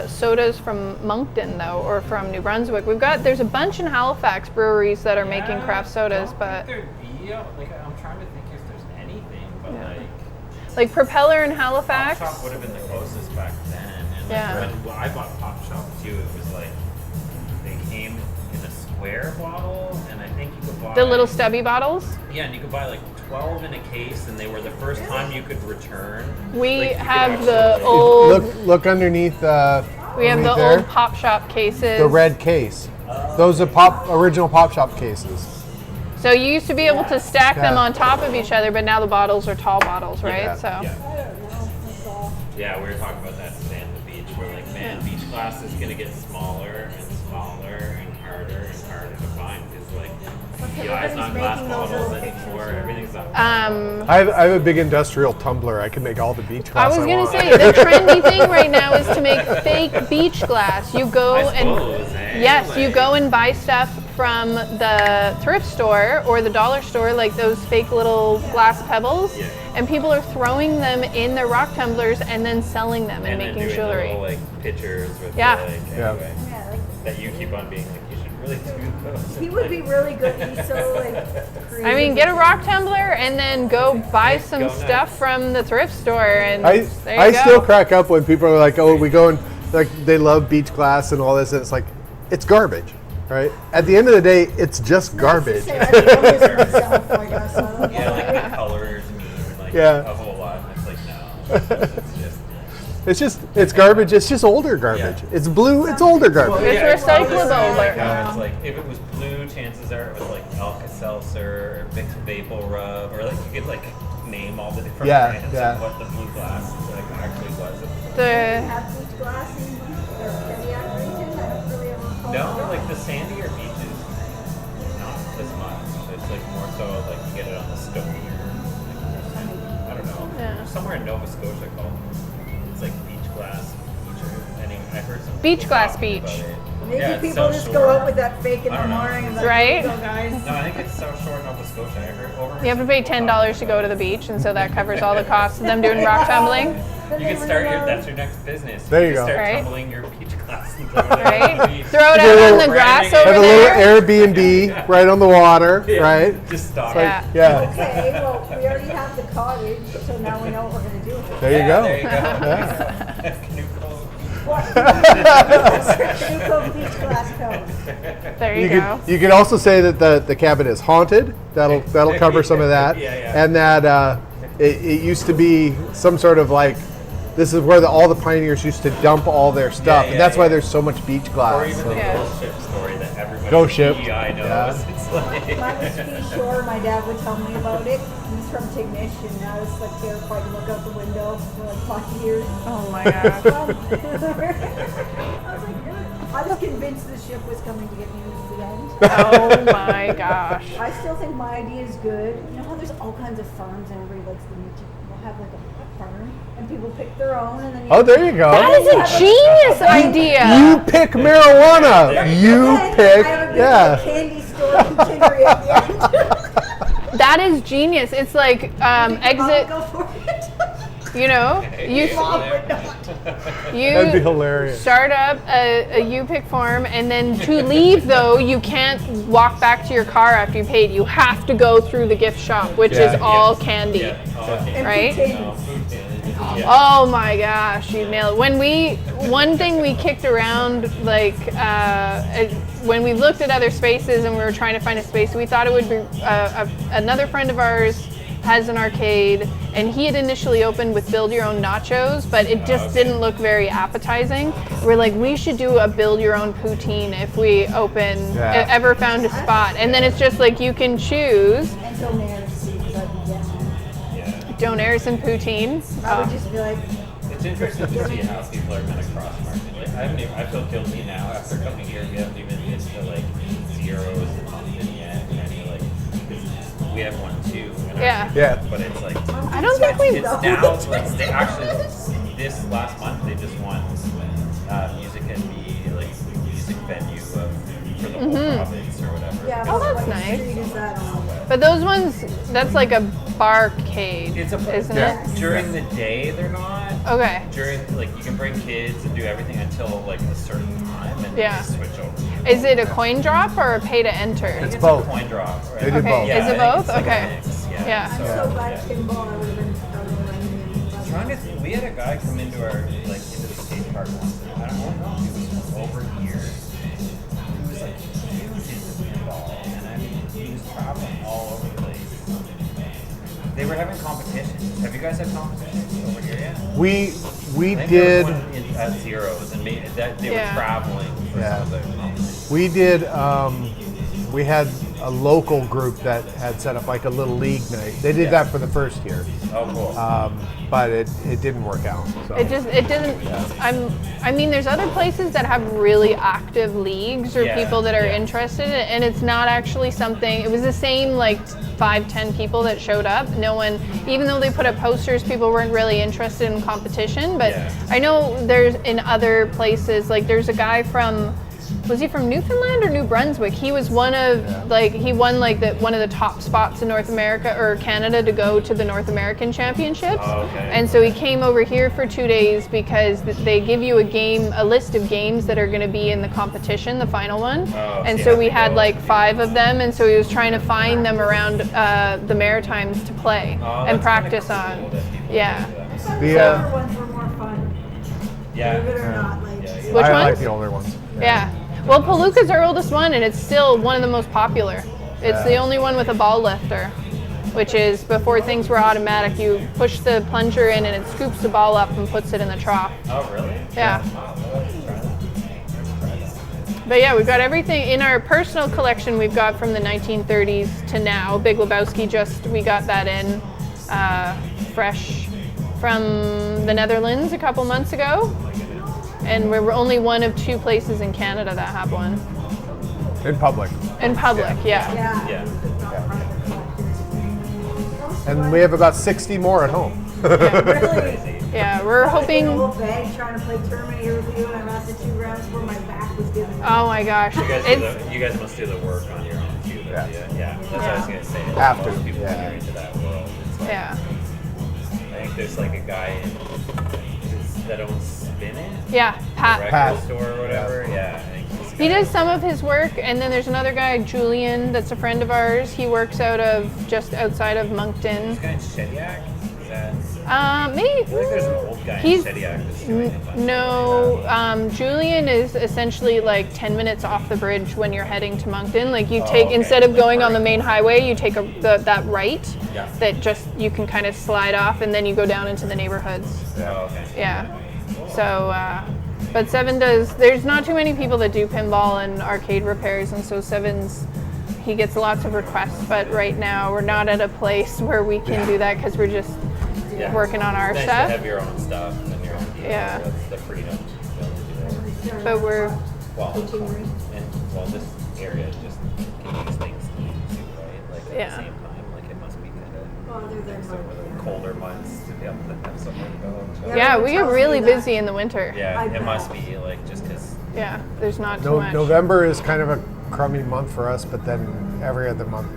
sodas from Moncton though, or from New Brunswick. There's a bunch in Halifax breweries that are making Yeah, craft sodas, I but don't think there'd be, like, I'm trying to think if there's anything, but like Propeller in Pop Halifax. Shop would have been the closest back then. And Yeah. like when I bought Pop Shop too, it was like they came in a square bottle, and I think you could buy The little stubby bottles. Yeah, and you could buy like 12 in a case, and they were the first time you could return. We Like, you could have actually, the like- old. Look underneath. We have the underneath there. old Pop Shop cases. The red case. Those are original Pop Shop cases. So you used to be able to stack them Yeah. on top of each other, but now the bottles are tall bottles, right? Yeah. So Yeah. I don't know. That's all. Yeah, we were talking about that today on the beach. We're like, man, beach glass is gonna get smaller and smaller and harder to find because like the eyes on glass making those bottles little anymore. pictures. Everything's up. I have a big industrial tumbler. I can make all the beach I glass was gonna want. say the trendy thing right now is to make fake beach glass. You go I and suppose, eh? yes, you Like- go and buy stuff from the thrift store or the dollar store, like those fake little glass pebbles, Yeah. and people are throwing them in their rock tumblers and then selling them and, and then making doing jewelry. little like pictures with Yeah. the, like, Yeah. anyway, Yeah, like, that you keep on being like, you should really do those. he would be really good. He's so like creative. I mean, get a rock tumbler and then go buy some Go stuff nuts. from the thrift store, and I there you I go. still crack up when people are like, "Oh, we go and like they love beach glass and all this," and it's like, it's garbage, right? At the end of the day, it's just garbage. Say, I don't know myself, I guess. I don't Yeah, know. like the colors mean like Yeah. a whole lot. And it's like no, it's just It's garbage. It's just older garbage. Yeah. It's blue. It's older garbage. It's recyclable, Like, but- it's like if it was blue, chances are it was like Alka-Seltzer or Vicks Vapor Rub, or like you could like name all the different Yeah, brands yeah. of what the blue glass like actually was. The Have beach glass in the Kodiak region? I don't really ever recall. No, like the sandier beaches, not as much. It's like more so like you get it on the stonier. I don't know. Yeah. Somewhere in Nova Scotia called it's like beach glass beach. And I heard some Beach people glass talking beach. about it. Maybe Yeah, it's people so just short. go out with that fake in I the don't know. morning and like, Right? "Here you go, guys." No, I think it's South Shore, Nova Scotia. I heard over. you have to pay $10 to go to the beach, and so that covers all the costs of them doing rock tumbling. Then You they can start your. realize- That's your next business. There you can go. Start Right. tumbling your beach glass and throw it out on the Right? beach. Throw it Yeah, out on well, the grass branding it. Have over a little there. Airbnb right on the water, Yeah, right? Just stop. Yeah. Yeah. Okay, well, we already have the cottage, so now we know what we're gonna do with it. There you go. There you go. Yeah. Canoe clothes. What? Canoe beach glass cone. There you go. You could also say that the cabin is haunted. That'll cover some of that, Yeah, yeah. and that it used to be some sort of like this is where all the pioneers used to dump all their stuff, Yeah, and that's yeah, why yeah. there's so much beach Or glass. even So- the Yeah. ghost ship story that everybody Ghost ship. in PEI knows. Yeah. It's like Mine was Ski Shore, my dad would tell me about it. He's from Tignish, and I was like terrified to look out the window for like 5 years. Oh my god. I was convinced the ship was coming to get me to the end. Oh my gosh. I still think my idea is good. You know how there's all kinds of farms and everybody likes them. We'll have like a farm and people pick their own and then Oh, there you go. That is a genius idea. You pick marijuana. You And pick, I have a big yeah. candy store container at the end. That is genius. It's like exit. Go for it. You know, you Mom would not. That'd be you hilarious. start up a U-pick form, and then to leave though, you can't walk back to your car after you paid. You have to go through the gift shop, which Yeah. is all candy. Yeah. Oh, okay. And Right? potatoes. Oh my gosh, you nailed it. One thing we kicked around, like, when we looked at other spaces and we were trying to find a space, we thought it would be, another friend of ours has an arcade, and he had initially opened with build your own nachos, but it just didn't look very appetizing. We're like, we should do a build your own poutine if we ever found a spot. And then it's just like, you can choose And donaires, because I'd be guessing. Yeah. donairs and poutine. I would just be like, It's interesting to see how people are going to cross market. Like, I feel guilty now after coming here. We haven't even been to like zeros and something yet. And like, 'cause we have one too. In our Yeah. Yeah. But it's like, I don't think we've it's now, like, they actually, this last month, they just won music and music venue for the whole province or whatever. yeah, Oh, but that's what nice. street is that on? But those ones, that's like a barcade, It's a, isn't Yeah. it? During the day, they're not. Okay. During, like, you can bring kids and do everything until like a certain time, and Yeah. they switch over. Is it a coin drop or a pay to enter? I think It's it's both. a coin drop. Right? They do Okay, both. is I it think both? it's like a Okay. mix, Yeah. I'm so glad pinball, I would have been Trying to think, we had a guy come into our into the skate park once. And I don't know if he was over here. He was like huge into pinball, and I mean he was traveling all over the place. They were having competitions. Have you guys had competitions over here yet? We I think did. there was one at zeros, and they Yeah. were traveling for Yeah. some of the competitions. We did. We had a local group that had set up like a little league night. They did Yeah. that for the first year, Oh, cool. but it didn't work out. So. It didn't. I mean, there's other places that have really active leagues or Yeah, people that are yeah. interested, and it's not actually something. It was the same like 5-10 people that showed up. No one, even though they put up posters, people weren't really interested in competition. But Yeah. I know there's in other places, like there's a guy from. Was he from Newfoundland or New Brunswick? He was one of he won like one of the top spots in North America or Canada to go to the North American Championships. Oh, okay. And so he came over here for 2 days because they give you a list of games that are going to be in the competition, the final one. Oh, And so so you we have to had go. like 5 of them, and so he was trying to find them around the Maritimes to play Oh, and that's practice kinda cool on. that people Yeah. do that. I thought The, the older ones were more fun. Yeah. Believe it or not, like. Yeah, Which I like ones? the older ones. Yeah. Well, Palooka's our oldest one, and it's still one of the most popular. It's the only one with a ball lifter, which is before things were automatic. You push the plunger in, and it scoops the ball up and puts it in the trough. Oh, really? Yeah. Oh, let's try that. But yeah, we've got everything in our personal collection. We've got from the 1930s to now. Big Lebowski, we got that in fresh from the Netherlands a couple months ago. And we're only one of 2 places in Canada that have one. In public. In public, yeah. Yeah. Yeah. And we have about 60 more at home. Really? Yeah, we're In a hoping. little bag trying to play Terminator with you, and I lasted 2 rounds where my back was giving me. Oh my gosh. You guys must do the work on your own too. Yeah. Yeah. That's what I was gonna say. Have to, Most people yeah. when you're into that world. It's like, Yeah. I think there's like a guy that owns Spin It, Yeah, the Pat. record Pat. store or whatever. Yeah. I think he's the He guy. does some of his work, and then there's another guy, Julian, that's a friend of ours. He works out of just outside of Moncton. This guy in Shediac. Is that? Maybe. I feel like there's an old guy He's- in Shediac that's doing a bunch of No, Julian is essentially like 10 minutes off the bridge when you're heading to Moncton. Like you take, okay. instead of Like going on the very main highway, you take that right Yeah. that just, you can kind of slide off, and then you go down into the neighborhoods. Oh, okay. Yeah. So, but Seven does, there's not too many people that do pinball and arcade repairs, and so Seven's, he gets lots of requests, but right now we're not at a place where we can do that because we're just Yeah. working on our It's nice stuff. to have your own stuff and your own gear. Yeah. That's the freedom to be able to do that. But we're, Well, this area just can use things to use too, right? Like at Yeah. the same time, like it must be kind of Well, other than nice over like, the colder months to be able to have somewhere to go. yeah, we get tells really me that. busy in the winter. Yeah, I it bet. must be like just because. Yeah, there's not too much. November is kind of a crummy month for us, but then every other month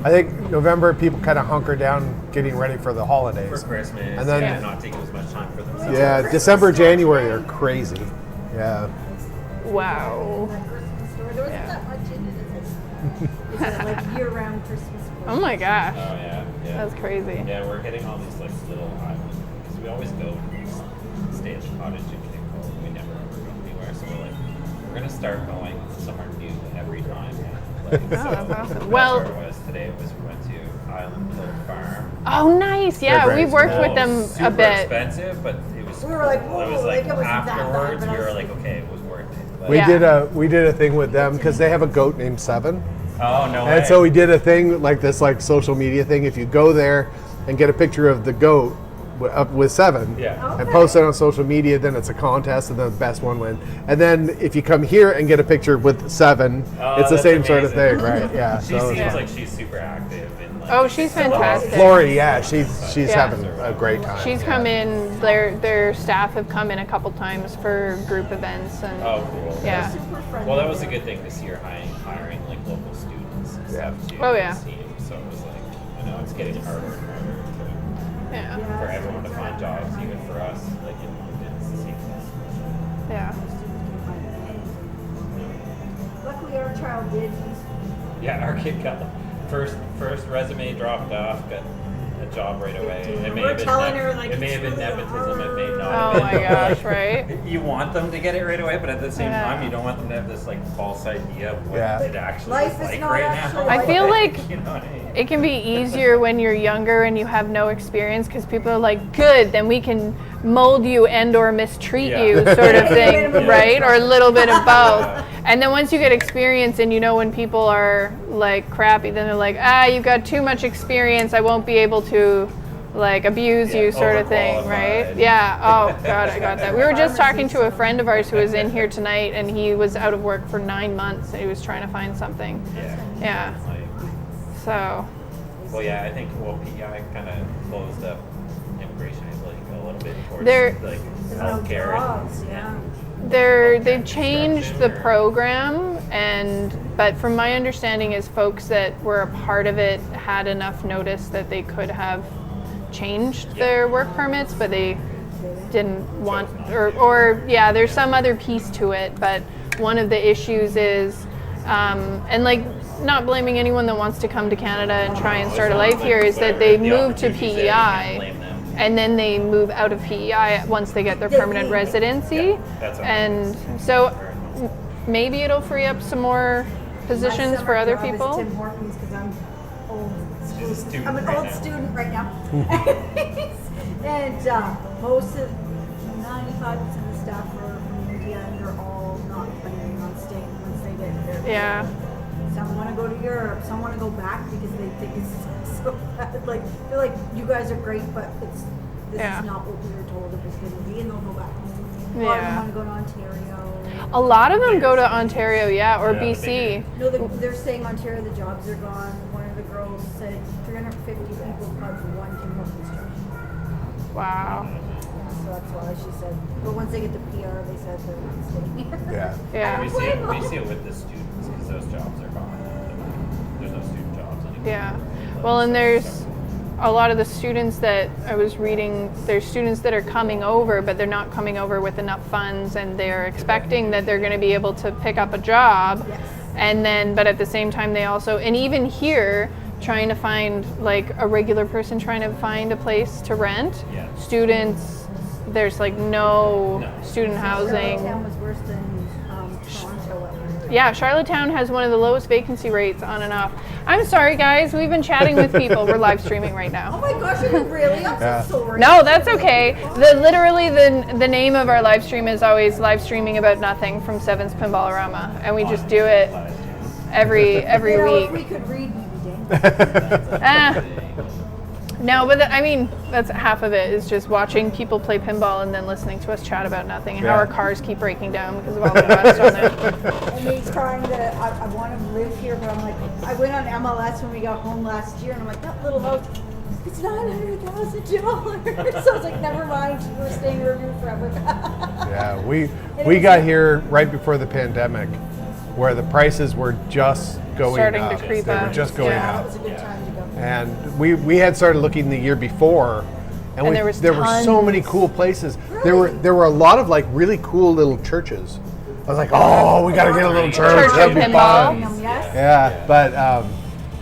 I think November people kind of hunker down getting ready for the For holidays. Christmas, And then- and not taking as much time for themselves. Yeah, December, January are crazy. Yeah. Wow. That Christmas store, there wasn't that much in it. It's like year-round Christmas. Oh my gosh. Oh yeah, yeah. That's crazy. Yeah, we're hitting all these like little islands because we always go stay at the cottage in Kinkle. We never ever go anywhere, so we're gonna start going somewhere new every time. Like, Oh, that's awesome. that's Well- where it was today. It was we went to Island Hill Farm. Oh, nice. Yeah, They're we've great. worked with them Super a bit. expensive, but it was. We were like, cool. It was whoa, like like, it wasn't that bad, afterwards, but I we were was like, like- okay, it was worth it. But, We Yeah. did a thing with them because they have a goat named Seven. oh no way. And so we did a thing like this, like social media thing. If you go there and get a picture of the goat up with Seven, Yeah. and post it on social media, then it's a contest, and then the best one wins. And then if you come here and get a picture with Seven, Oh, it's the that's same sort of amazing. thing, right? Yeah. She so seems like she's super active and like. Oh, she's fantastic. Lori, yeah, she's Yeah. having a great time. She's yeah. come in, their staff have come in a couple times for group events and Oh, cool. yeah. Super friendly. Well, that was a good thing to see her hiring like local students and stuff too. Oh, yeah. on the team. So it was like, I know it's getting harder and harder Yeah. for everyone to find jobs, even for us, like in Moncton, it's the same thing. Yeah. Luckily, our child did. Yeah, our kid got the first resume dropped off, got a job right away. It may We're have been telling her, like, it may it's have been really nepotism, it may not Oh have my been. gosh, right? You want them to get it right away, but at the same Yeah. time, you don't want them to have this like false idea of what Yeah. it actually Life is is like not right actually now. I feel like you know what I mean? it can be easier when you're younger and you have no experience because people are like, good, then we can mold you and or mistreat Yeah. you sort of thing, Yeah. right? Or a little bit of both. And then once you get experience and you know when people are like crappy, then they're like, you've got too much experience, I won't be able to like abuse Yeah, you sort of thing, right? overqualified. Yeah, oh god, I got that. We were just talking to a friend of ours who was in here tonight and he was out of work for 9 months and he was trying to find something. Yeah. Yeah, Like, so well, yeah, I think PEI kind of closed up immigration like a little bit towards They're- like There's no healthcare jobs, and yeah. they've changed the program but from my understanding is folks that were a part of it had enough notice that they could have changed their work permits, but they didn't want or yeah, there's some other piece to it, but one of the issues is and like not blaming anyone that wants to come to Canada and try and start a life here is that they move to PEI and then they move out of PEI once they get their permanent residency. that's what And so maybe it'll free up some more positions for other people. Tim Hortons because I'm old. She's a student I'm an right old now. student right now. And most of 95% of the staff are from India and they're all not planning on staying once they get there. Yeah. Some want to go to Europe. Some want to go back because they think it's so bad. Like they're like, you guys are great, but this Yeah. is not what we were told it was going to be, and they'll go back. A lot of them Yeah. want to go to Ontario. A lot of them go to Ontario, yeah, or Yeah, BC. No, they're saying Ontario, the jobs are gone. One of the girls said 350 people applied for one Tim Hortons job. Wow. So that's why she said. But once they get the PR, they said they're not staying here. Yeah. Yeah. We see it with the students because those jobs are gone. There's no student jobs anymore. Yeah. Well, and there's a lot of the students that I was reading, there's students that are coming over, but they're not coming over with enough funds and they're expecting that they're going to be able to pick up a job. Yes. And then, but at the same time, they also, and even here, trying to find like a regular person trying to find a place to rent. Yeah. Students, there's like no student housing. Charlottetown was worse than Toronto. Yeah, Charlottetown has one of the lowest vacancy rates on and off. I'm sorry, guys. We've been chatting with people. We're live streaming right Oh now. my gosh, are you really? I'm Yeah. so sorry. No, that's okay. The name of our live stream is always live streaming about nothing from Seven's Pinballorama, and we just do it every You know, if we week. could read, we'd be dang. No, but I mean that's half of it is just watching people play pinball and then listening to us chat about nothing and how Yeah. our cars keep breaking down because of all the rust on them. And me trying to, I want to live here, but I'm like, I went on MLS when we got home last year, and I'm like, that little house, it's $900,000. So I was like, never mind, we're staying in Riverview forever. Yeah, we got here right before the pandemic, where the prices were just going Starting up. to creep They were up. just going Yeah. up. It's a good time to go. And we had started looking the year before, and, And there was there were so many tons. cool places. There were a lot of like really cool little churches. I was like, oh, we got to get a little church. Church That'd and be pinball. fun. Yes. Yeah, but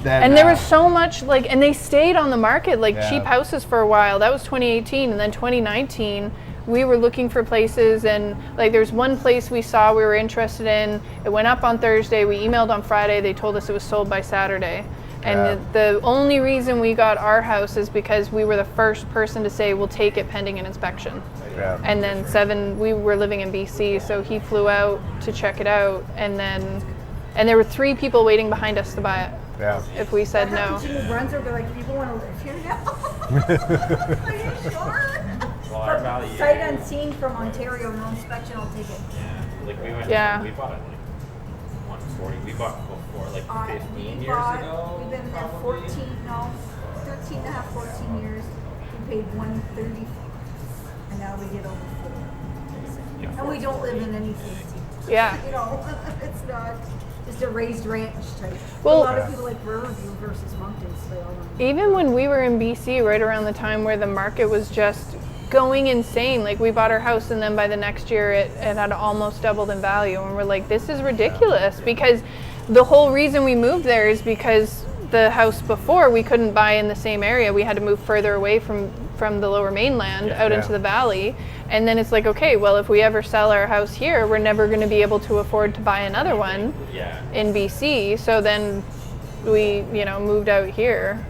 then And there was so much and they stayed on the market like Yeah. cheap houses for a while. That was 2018, and then 2019 we were looking for places, and like there's one place we saw we were interested in. It went up on Thursday. We emailed on Friday. They told us it was sold by Saturday. And Yeah. the only reason we got our house is because we were the first person to say we'll take it pending an inspection. Yeah. And then we were living in BC, so he flew out to check it out, and there were 3 people waiting behind us to buy it. Yeah. If we said That no. happens in New Brunswick, they're like, people want to live here now. Are you sure? Well, our But value. sight unseen from Ontario, no inspection, I'll take it. Yeah, like we went. Yeah. We bought it like 140. We bought before like 15 We years bought- ago. We've been there probably. 13 and a half, 14 years. We paid 130, and now we get over 4. Yeah, And we don't live in anything. Yeah. You know, it's not just a raised ranch type. Well- a lot of people like Riverview versus Moncton, so they all know. Even when we were in BC, right around the time where the market was just going insane, like we bought our house and then by the next year it had almost doubled in value, and we're like, this is ridiculous, because the whole reason we moved there is because the house before we couldn't buy in the same area. We had to move further away from the lower mainland out into the valley. And then it's like, okay, well, if we ever sell our house here, we're never going to be able to afford to buy another one Yeah. in BC. So then we, moved out here.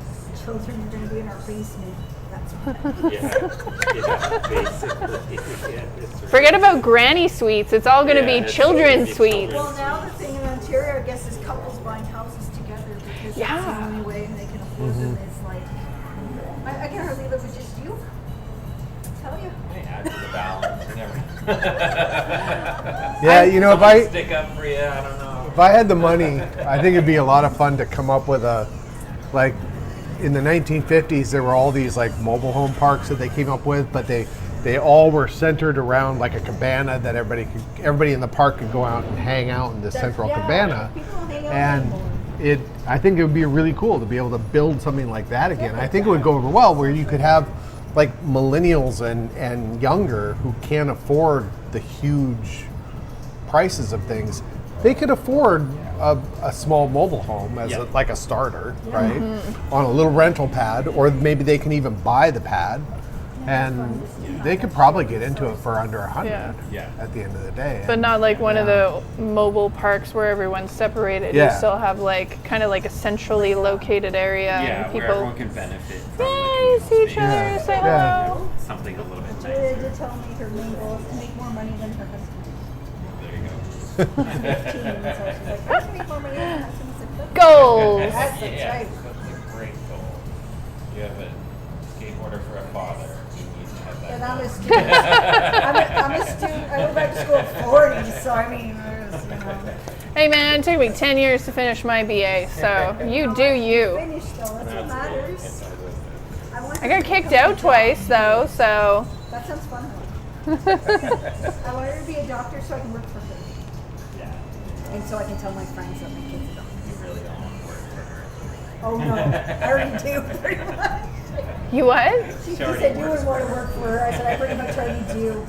Children are going to be in our basement. That's what. Yeah, basically. Yeah, it's Forget about granny suites. It's all going to Yeah, be it's children's gonna be suites. Well, now the thing in Ontario, I guess, is couples buying houses together because that's Yeah. the only way they can afford them. Is like, I can hardly live with just you. I tell you. May add to the balance. You never. Yeah, you know, Someone stick up for you. I don't know. if I had the money, I think it'd be a lot of fun to come up with like in the 1950s, there were all these like mobile home parks that they came up with, but they all were centered around like a cabana that everybody in the park could go out and hang out in the central cabana. People hang out And anymore. I think it would be really cool to be able to build something like that again. I think it would go over well where you could have like millennials and younger who can't afford the huge prices of things. They could afford a small mobile home as like a starter, right? On a little rental pad, or maybe they can even buy the pad, and they could probably get into it for under $100 Yeah. at the end of the day. But not like one of the mobile parks where everyone's separated. Yeah. You still have like kind of like a centrally located area. Yeah, and where people everyone can benefit from Yay, the see each community other, space. say Yeah. hello. Something a little bit Julia nicer. did tell me her main goal is to make more money than her husband. There you go. 15, so she's like, I can make more money than my husband. I said, "That's Goals. That's Yeah, right. that's a great goal. You have a skateboarder for a father. You need to have that. And I'm goal. a student. I'm a student. I went back to school at 40, so I mean, there's, Hey man, it took me 10 years to finish my BA, so you do you. finished though. That's what matters. I got kicked out twice though, so That sounds fun. I wanted to be a doctor so I can work for her. Yeah, And so I can tell my friends that my kid's a doctor. you really don't want to work for her. Oh no, I already do, pretty much. you what? She already said you works would want to work for her. I said I pretty much already do.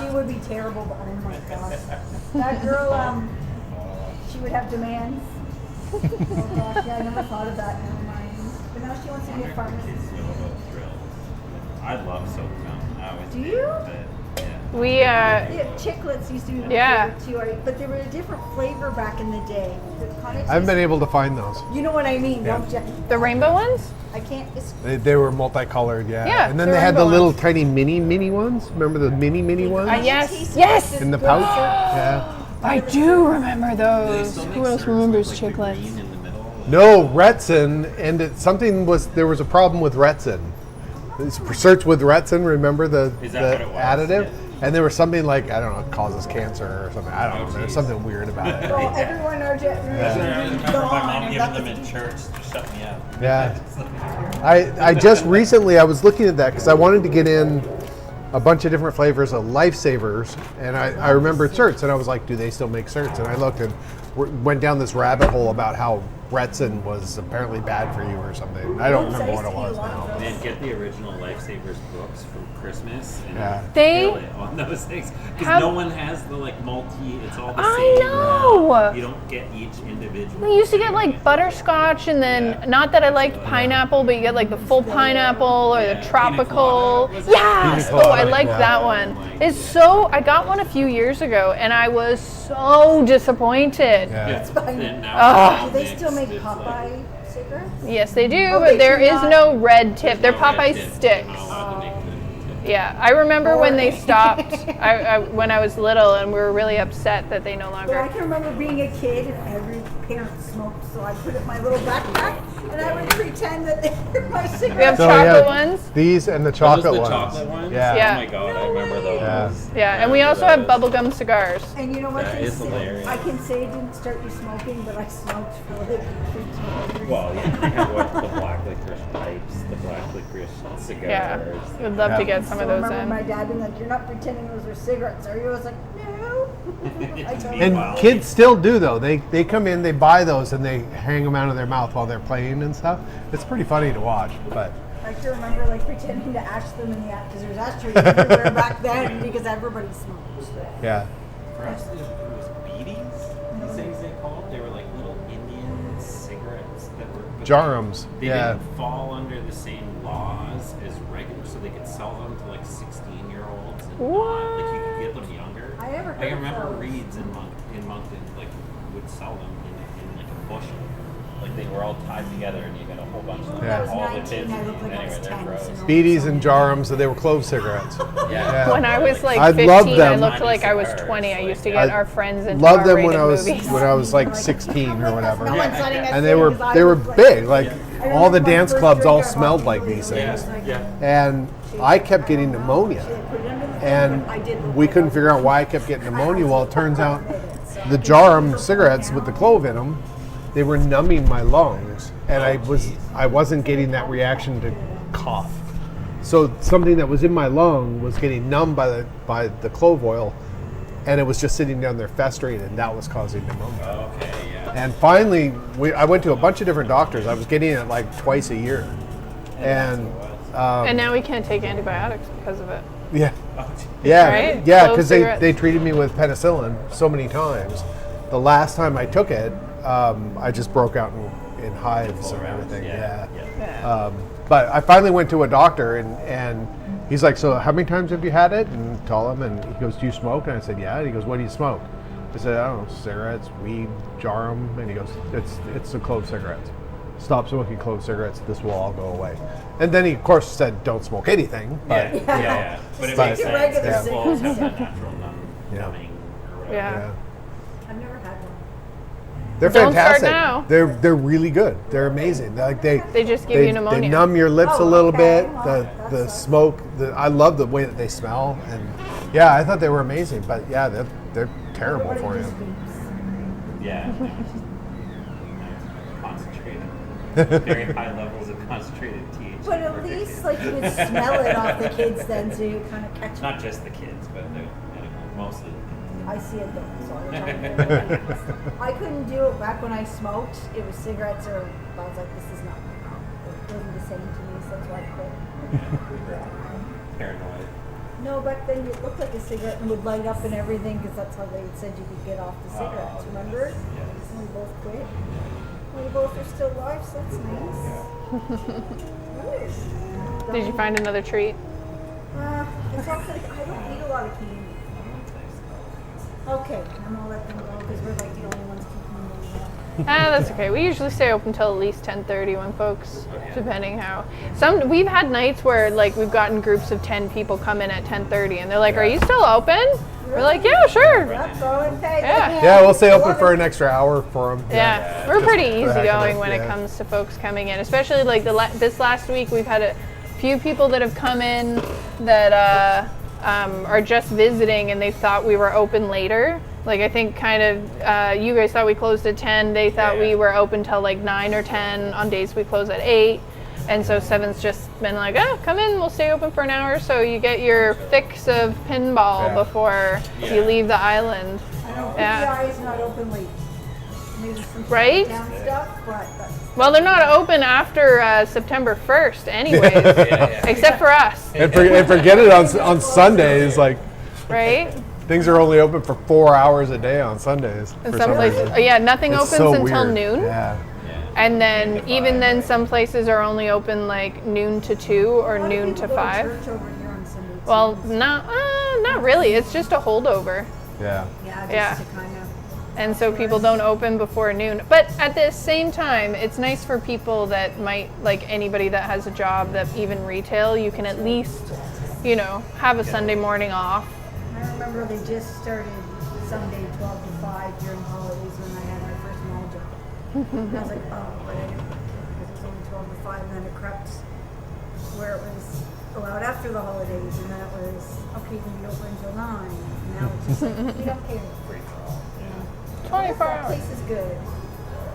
She would be terrible, but oh my gosh. That girl, she would have demands. Oh gosh, yeah, I never thought of that. Never mind. But now she wants to be a pharmacist. Kids feel a little thrilled. I love soap gum. I always Do did, you? but, yeah. We Yeah, chiclets used to be my Yeah. favorite too, but they were a different flavor back in the day. The cottage I haven't been cheese- able to find those. You know what I mean, don't you? the rainbow ones? I can't. It's, They were multicolored, yeah. Yeah, And then the they had the rainbow little ones. tiny mini ones. Remember the mini ones? Yes, tastes yes. like In the good pouch? syrup. Yeah. I do remember Do they those. still make Who else serves remembers with, like, the chiclets? green in the middle? No, Retsin, and there was a problem with Retsin. Search with Retsin, remember the Is that what it was? additive? Yeah. And there was something like, I don't know, it causes cancer or something. I don't know. There's something weird about it. well, everyone in our generation I is remember my mom gone. giving them in church to shut me up. Yeah. It's like- I just recently, I was looking at that because I wanted to get in a bunch of different flavors of Lifesavers, and I remembered certs, and I was like, do they still make certs? And I looked, and went down this rabbit hole about how Retsin was apparently bad for you or something. I don't remember what it was now. Man, get the original Lifesavers books from Christmas and Yeah. They fill it on those things have- because no one has the like multi. It's all the I same. know. You don't get each individual. We used to get like butterscotch, and then not that I liked pineapple, but you get like the full pineapple or Yeah, the pina tropical. colada. Yes. Pina Oh, I colada, liked yeah. that one. It's so. I got one a few years ago, and I was so disappointed. Yeah. It's fine. and now it's all Do they still mixed. make It's like- Popeye cigarettes? Yes, they do, Oh, but they there do is not. no red tip. They're no red Popeye tip. You're sticks. not allowed to make the tip. Yeah, I remember when they Boring. stopped. When I was little, and we were really upset that they no But I longer. can remember being a kid and every parent smoked, so I put it in my little backpack and I would pretend that they were my We have cigarettes. So, chocolate yeah, ones. These and the Those chocolate the ones. chocolate ones? Yeah. Yeah. Oh my god, I remember those. Yeah. And we also have bubblegum cigars. And you know what That they is say? hilarious. I can say I didn't start you smoking, but I smoked for like 15 years. Well, yeah, you have what, the black licorice pipes, the black licorice cigars. Yeah, would love Yeah. to get some So of I those remember my in. dad being like, "You're not pretending those are cigarettes, are you?" I was like, "No." I told him. And Wow. kids still do though. They come in, they buy those, and they hang them out of their mouth while they're playing and stuff. It's pretty funny to watch. But I can remember like pretending to ash them in the because there was ashtrays everywhere back then because everybody smoked. yeah, For us, it was beaties. These things they called. They were like little Indian cigarettes that were. but Jarums. They Yeah. didn't fall under the same laws as regular, so they could sell them to like 16-year-olds. And not, like you could get them younger. I never I heard can remember those. Reeds in Moncton like would sell them in like a bushel. Like they were all tied together, and you got a whole bunch of them. Yeah. I was All the 19, kids. I looked like I Anyway, was they're 10. gross. so- Beaties and Jarums, so they were clove cigarettes. Yeah. When I was like I 15, love I them. looked like I was Cigars, 20. I like, used to get I our friends into Loved them when R-rated movies. I was like 16 or whatever. No one's letting us And in 'cause I they were was, like- big. Like I all the remember my dance first clubs drink all I bought smelled from like Louis these was things. like- Yeah. And I kept getting pneumonia. Put it under the thing, And but I did look we like couldn't I figure out why I kept getting pneumonia. Well, it turns out the Jarum cigarettes with the clove in them, they were numbing my lungs, and I wasn't getting that reaction to cough. So something that was in my lung was getting numb by the clove oil, and it was just sitting down there festering, and that was causing pneumonia. Okay, yeah. And finally, I went to a bunch of different doctors. I was getting it like twice a year, and And now we can't take antibiotics because of it. yeah. Oh, Yeah, Right? yeah, Clove because cigarettes. they treated me with penicillin so many times. The last time I took it, I just broke out in hives and everything. Yeah. But I finally went to a doctor, and he's like, "So how many times have you had it?" And tell him, and he goes, "Do you smoke?" And I said, "Yeah." And he goes, "What do you smoke?" I said, "I don't know, cigarettes, weed, Jarum." And he goes, "It's the clove cigarettes. Stop smoking clove cigarettes. This will all go away." And then he, of course, said, "Don't smoke anything." But Yeah. But it But- makes sense. Regular Because cigarettes. cloves have that natural Yeah. numbing or whatever. Yeah. yeah. I've never had one. They're Don't start fantastic. now. They're really good. They're amazing. Like They just give you pneumonia. They numb your lips a Oh, little okay. bit. Well, The that's smoke. I love the way that they smell. And yeah, I thought they were amazing. But yeah, they're terrible for Everybody you. just vapes. Yeah. Concentrated. Very high levels of concentrated THC. But at for your least kids. like you would smell it off the kids then, so you kind of catch it. Not just the kids, but mostly. I see it though, so I couldn't do it back when I smoked. It was cigarettes or I was like, this is not it wasn't the same to me, so that's why I quit. Paranoid. No, back then it looked like a cigarette and would light up and everything because that's how they said you could get off the cigarettes, remember? Yes. And we both quit. We both are still alive, so that's nice. Did you find another treat? It's actually, I don't eat a lot of candy. Okay, I'm gonna let them go because we're like the only ones keeping them. That's okay. We usually stay open till at least 10:30 when folks, depending how. We've had nights where like we've gotten groups of 10 people come in at 10:30 and they're like, "Are you still open?" We're like, "Yeah, sure." That's all in pay. Yeah. Yeah, we'll stay open for an extra hour for them. Yeah, we're pretty for the heck of easygoing it, when it yeah. comes to folks coming in, especially like this last week. We've had a few people that have come in that are just visiting and they thought we were open later. Like I think kind of you guys thought we closed at 10. They thought we were open till like 9 or 10 on days we close at 8. And so Seven's just been like, "Oh, come in, we'll stay open for an hour so you get your fix of pinball Yeah. before you leave the island." I know Yeah. PPI is not open late. maybe some Right? down stuff, but Well, they're not open after September 1st anyways, Yeah. except for us, And forget it on Sundays. Like right? things are only open for 4 hours a day on Sundays. In for some places, reason. yeah, nothing It's opens so until weird. noon. Yeah. And then, 9 to even 5. then, some places are only open like noon to 2 or a lot of noon people to go 5. church over here on Sunday, too. Well, not really. It's just a holdover. Yeah. yeah, just yeah. to kind of. And so people don't open before noon. But at the same time, it's nice for people that might, like anybody that has a job that even retail, you can at least, have a Sunday morning off. I remember they just started Sunday 12 to 5 during holidays when I had my first mall job. And I was like, oh, right. Because it was only 12 to 5, and then it crept where it was allowed after the holidays, and then it was, okay, you can be open until 9. And now it's just like, we don't care. Free for all. You know? 24 That hours. place is good.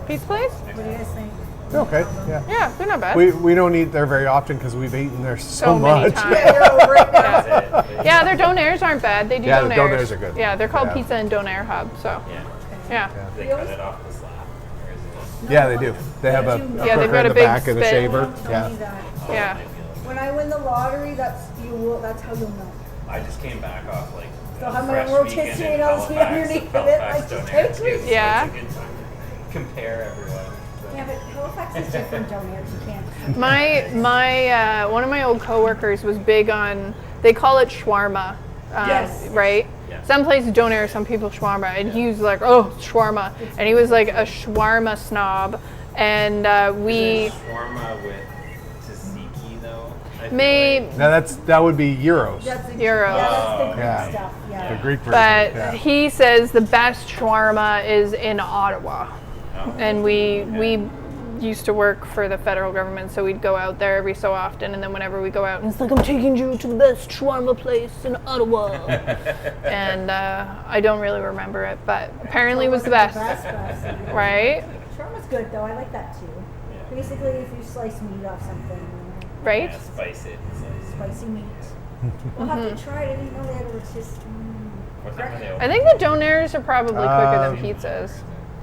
Pizza place? What do you guys think? Okay. Yeah. Yeah, they're not bad. We don't eat there very often because we've eaten there so many much. times. Yeah, you're over it now. That's it. Yeah, their donaires aren't bad. They do Yeah, donaires. the donaires are good. Yeah, they're called Yeah. Pizza and Donair Hub. So, Yeah. yeah. They cut it off the slab. Or is it? Yeah, they do. They have a Yeah, they've cooker got in a the big back and a spit. shaver. Don't tell Yeah. me that. Yeah. When I win the lottery, that's how you'll know. I just came back off like Still a have my fresh world weekend history in and all this Halifax, underneath of it, Halifax like, just donair take too, me. so Yeah. It's a good time to compare everyone. Yeah, but Halifax is different donairs. You can't. My one of my old coworkers was big on. They call it shawarma. Yes. Right. Yeah. Some places donair, some people shawarma, and he was like, "Oh, shawarma," and he was like a shawarma snob, and we Shawarma with tzatziki though. I feel may. like. Now that would be euros. That's the, Euros. Yeah, that's the Greek Yeah. stuff. Yeah. The Greek version. But yeah. he says the best shawarma is in Ottawa, Oh. and we used to work for the federal government, so we'd go out there every so often, and then whenever we go out, it's like, I'm taking you to the best shawarma place in Ottawa. And I don't really remember it, but apparently it was the best, best. right? Shawarma's good though. I like that too. Basically, if you slice meat off something, Right? Yeah, spice it. It's like, spicy meat. We'll have to try it. I didn't know they had a rotisserie. what time are they I open? think the donairs are probably quicker than pizzas.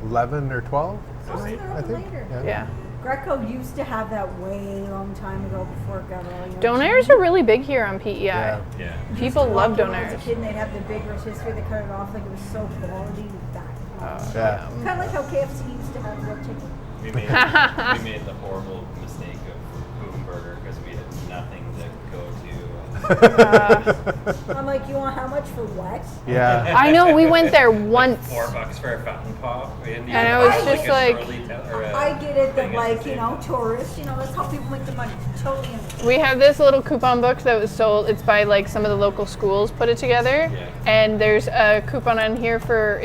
11 or 12. Oh, they're I open think. later. Yeah. Greco used to have that way long time ago before it got all. Donairs are really big here on PEI. Yeah. Yeah. People love When I was a donairs. kid, and they'd have the big rotisserie. They cut it off like it was so quality. That Yeah. kind of like how KFC used to have grilled chicken. We made the horrible mistake of Boom Burger because we had nothing to go to. I'm like, you want how much for what? Yeah. I know, we went there once. $4 for a fountain pop. We didn't And even it was have, just a like- Shirley or a I get it that thing at like the you same know time. tourists, that's how people make their money. Totally understand. We have this little coupon book that was sold. It's by like some of the local schools put it together, Yeah. and there's a coupon in here for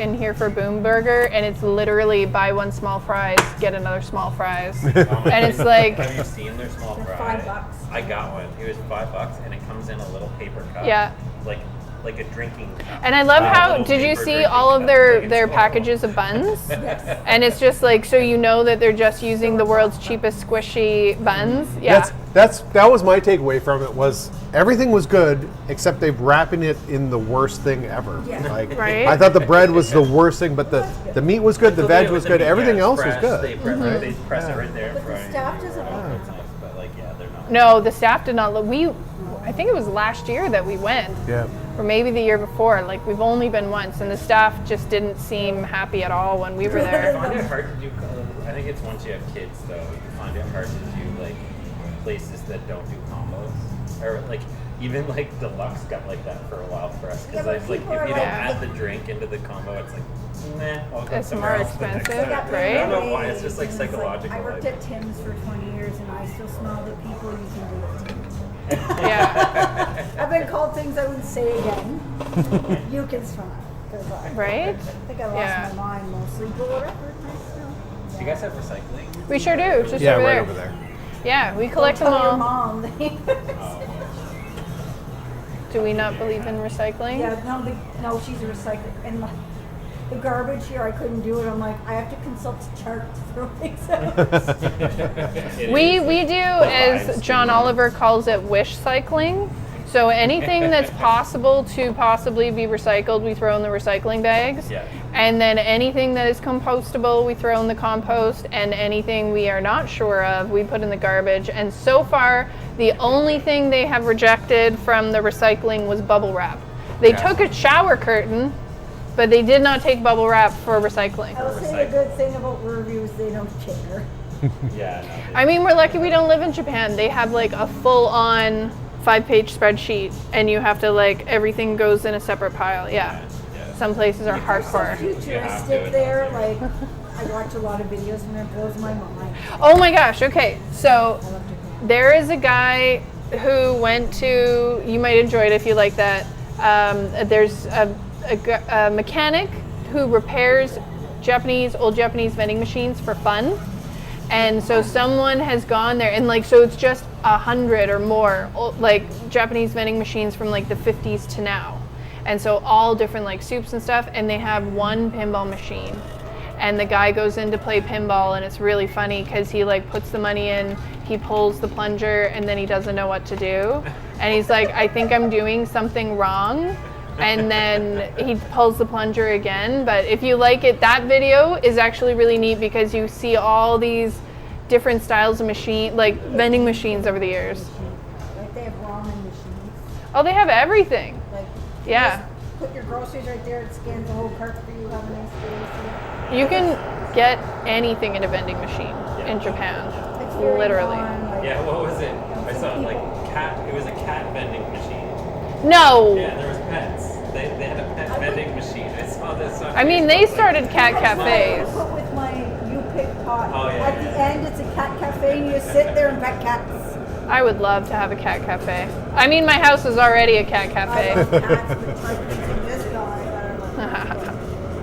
Boom Burger, and it's literally buy one small fries, get another small fries, Oh my and it's God. like, Have you seen their small They're fry? $5. I got one. It was $5, and it comes in a little paper cup. Yeah. Like a drinking cup. and I love how. little Did you paper see drinking all of cup. their Like, their it's packages of buns? Yes. And it's just like, so you know that they're just using the world's cheapest squishy buns. Yeah. That was my takeaway from it was everything was good except they're wrapping it in the worst thing ever. Yeah. Like Right? I thought the bread was the worst thing, but the meat was good, the So veg they- was the good, meat, everything yeah, else it's was fresh. good. They press it right there in But the front of staff you. doesn't It's look nice, but like they're not. No, the staff did not look. I think it was last year that we went. Yeah. Or maybe the year before. Like, we've only been once, and the staff just didn't seem happy at all when we were I there. find it hard to do. I think it's once you have kids, though, you find it hard to do like places that don't do combos, or like even like deluxe got like that for a while for us Yeah, because but it's like if people you are don't like- add the drink into the combo, it's like meh. I'll go It's somewhere more else the next expensive, time. right? I don't know why. It's just like And it's psychological. I worked at Tim's for 20 years, and I still smell the people you can do it to. Yeah. I've been called things I wouldn't say again. You can smell it. 'Cause I Right? think I lost Yeah. my mind mostly, but whatever. I smell. Do you guys have recycling? We sure do. Just Yeah, over right there. over there. Yeah, we collect Don't them tell your all. mom. Do we not believe in recycling? Yeah, no, she's a recycler. And the garbage here, I couldn't do it. I'm like, I have to consult the chart to throw things out. We do, as John Oliver calls it, wish cycling. So anything that's possible to possibly be recycled, we throw in the recycling bags. Yeah. And then anything that is compostable, we throw in the compost, and anything we are not sure of, we put in the garbage. And so far, the only thing they have rejected from the recycling was bubble wrap. They took a shower curtain, but they did not take bubble wrap for recycling. I'll say a good thing about reviews, they don't care. Yeah. No, I mean, we're lucky we don't live in Japan. They have like a full-on 5-page spreadsheet, and you have to like, everything goes in a separate pile. Yeah. Some places are hardcore. Futuristic there, like I watch a lot of videos and it blows my mind. Oh my gosh, okay. So there is a guy who went to, you might enjoy it if you like that. There's a mechanic who repairs old Japanese vending machines for fun. And so someone has gone there and like, so it's just 100 or more like Japanese vending machines from like the 50s to now. And so all different like soups and stuff, and they have one pinball machine. And the guy goes in to play pinball, and it's really funny because he like puts the money in, he pulls the plunger, and then he doesn't know what to do. And he's like, I think I'm doing something wrong. And then he pulls the plunger again. But if you like it, that video is actually really neat because you see all these different styles of vending machines over the years. Like they have ramen machines. Oh, they have everything. Like Yeah. just put your groceries right there, it scans the whole cart for you, have a nice day. You can get anything in a vending machine in Japan. It's very Literally. fun, like, Yeah, what was it? I saw like cat. It was a cat vending machine. No. Yeah, there was pets. They had a pet vending machine. I saw this on I mean, they started cat cafes. I put with my You Pick pot. Oh, yeah, At the end, it's a cat cafe, and you just sit there and pet cats. I would love to have a cat cafe. I mean, my house is already a cat I cafe. love cats, but like this guy.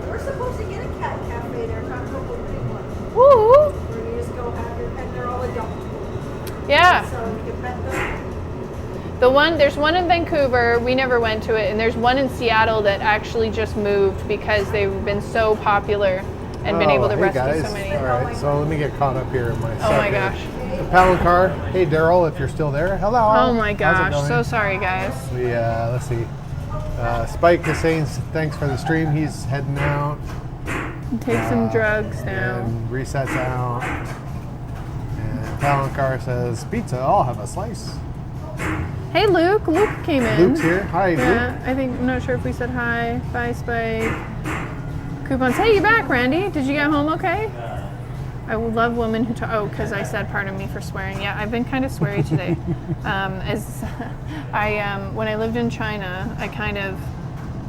We're supposed to get a cat cafe there. Talk about opening one. Woo! Where you just go have your pet. They're all adoptable. Yeah. So you can pet them. There's one in Vancouver, we never went to it, and there's one in Seattle that actually just moved because they've been so popular and been able to hey rescue guys. so many. All right, so let me get caught up here in my Oh my second. gosh. The paddle car. Hey Daryl, if you're still there. Hello. Oh my How's it gosh, going? so sorry guys. We let's see. Spike is saying thanks for the stream. He's heading out Take some drugs now. and resets out. And paddle car says pizza. I'll have a slice. Hey Luke, Luke came in. Luke's here. Hi, Yeah, Luke. I think, I'm not sure if we said hi. Bye Spike. Coupons, hey, you're back Randy. Did you get home okay? I love women who talk, because I said pardon me for swearing. Yeah, I've been kind of sweary today. When I lived in China, I kind of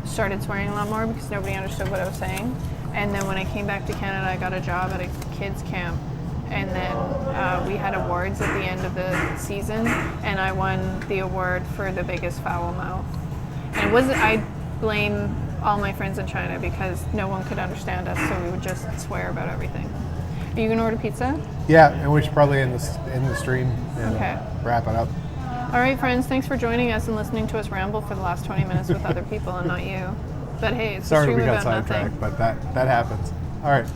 started swearing a lot more because nobody understood what I was saying. And then when I came back to Canada, I got a job at a kids camp. And then we had awards at the end of the season, and I won the award for the biggest foul mouth. And it wasn't, I blame all my friends in China because no one could understand us, so we would just swear about everything. Are you gonna order pizza? Yeah, and we should probably end the stream and Okay. wrap it up. All right, friends, thanks for joining us and listening to us ramble for the last 20 minutes with other people and not you. But hey, it's a Sorry stream we got about nothing. sidetracked, but that happens. All right.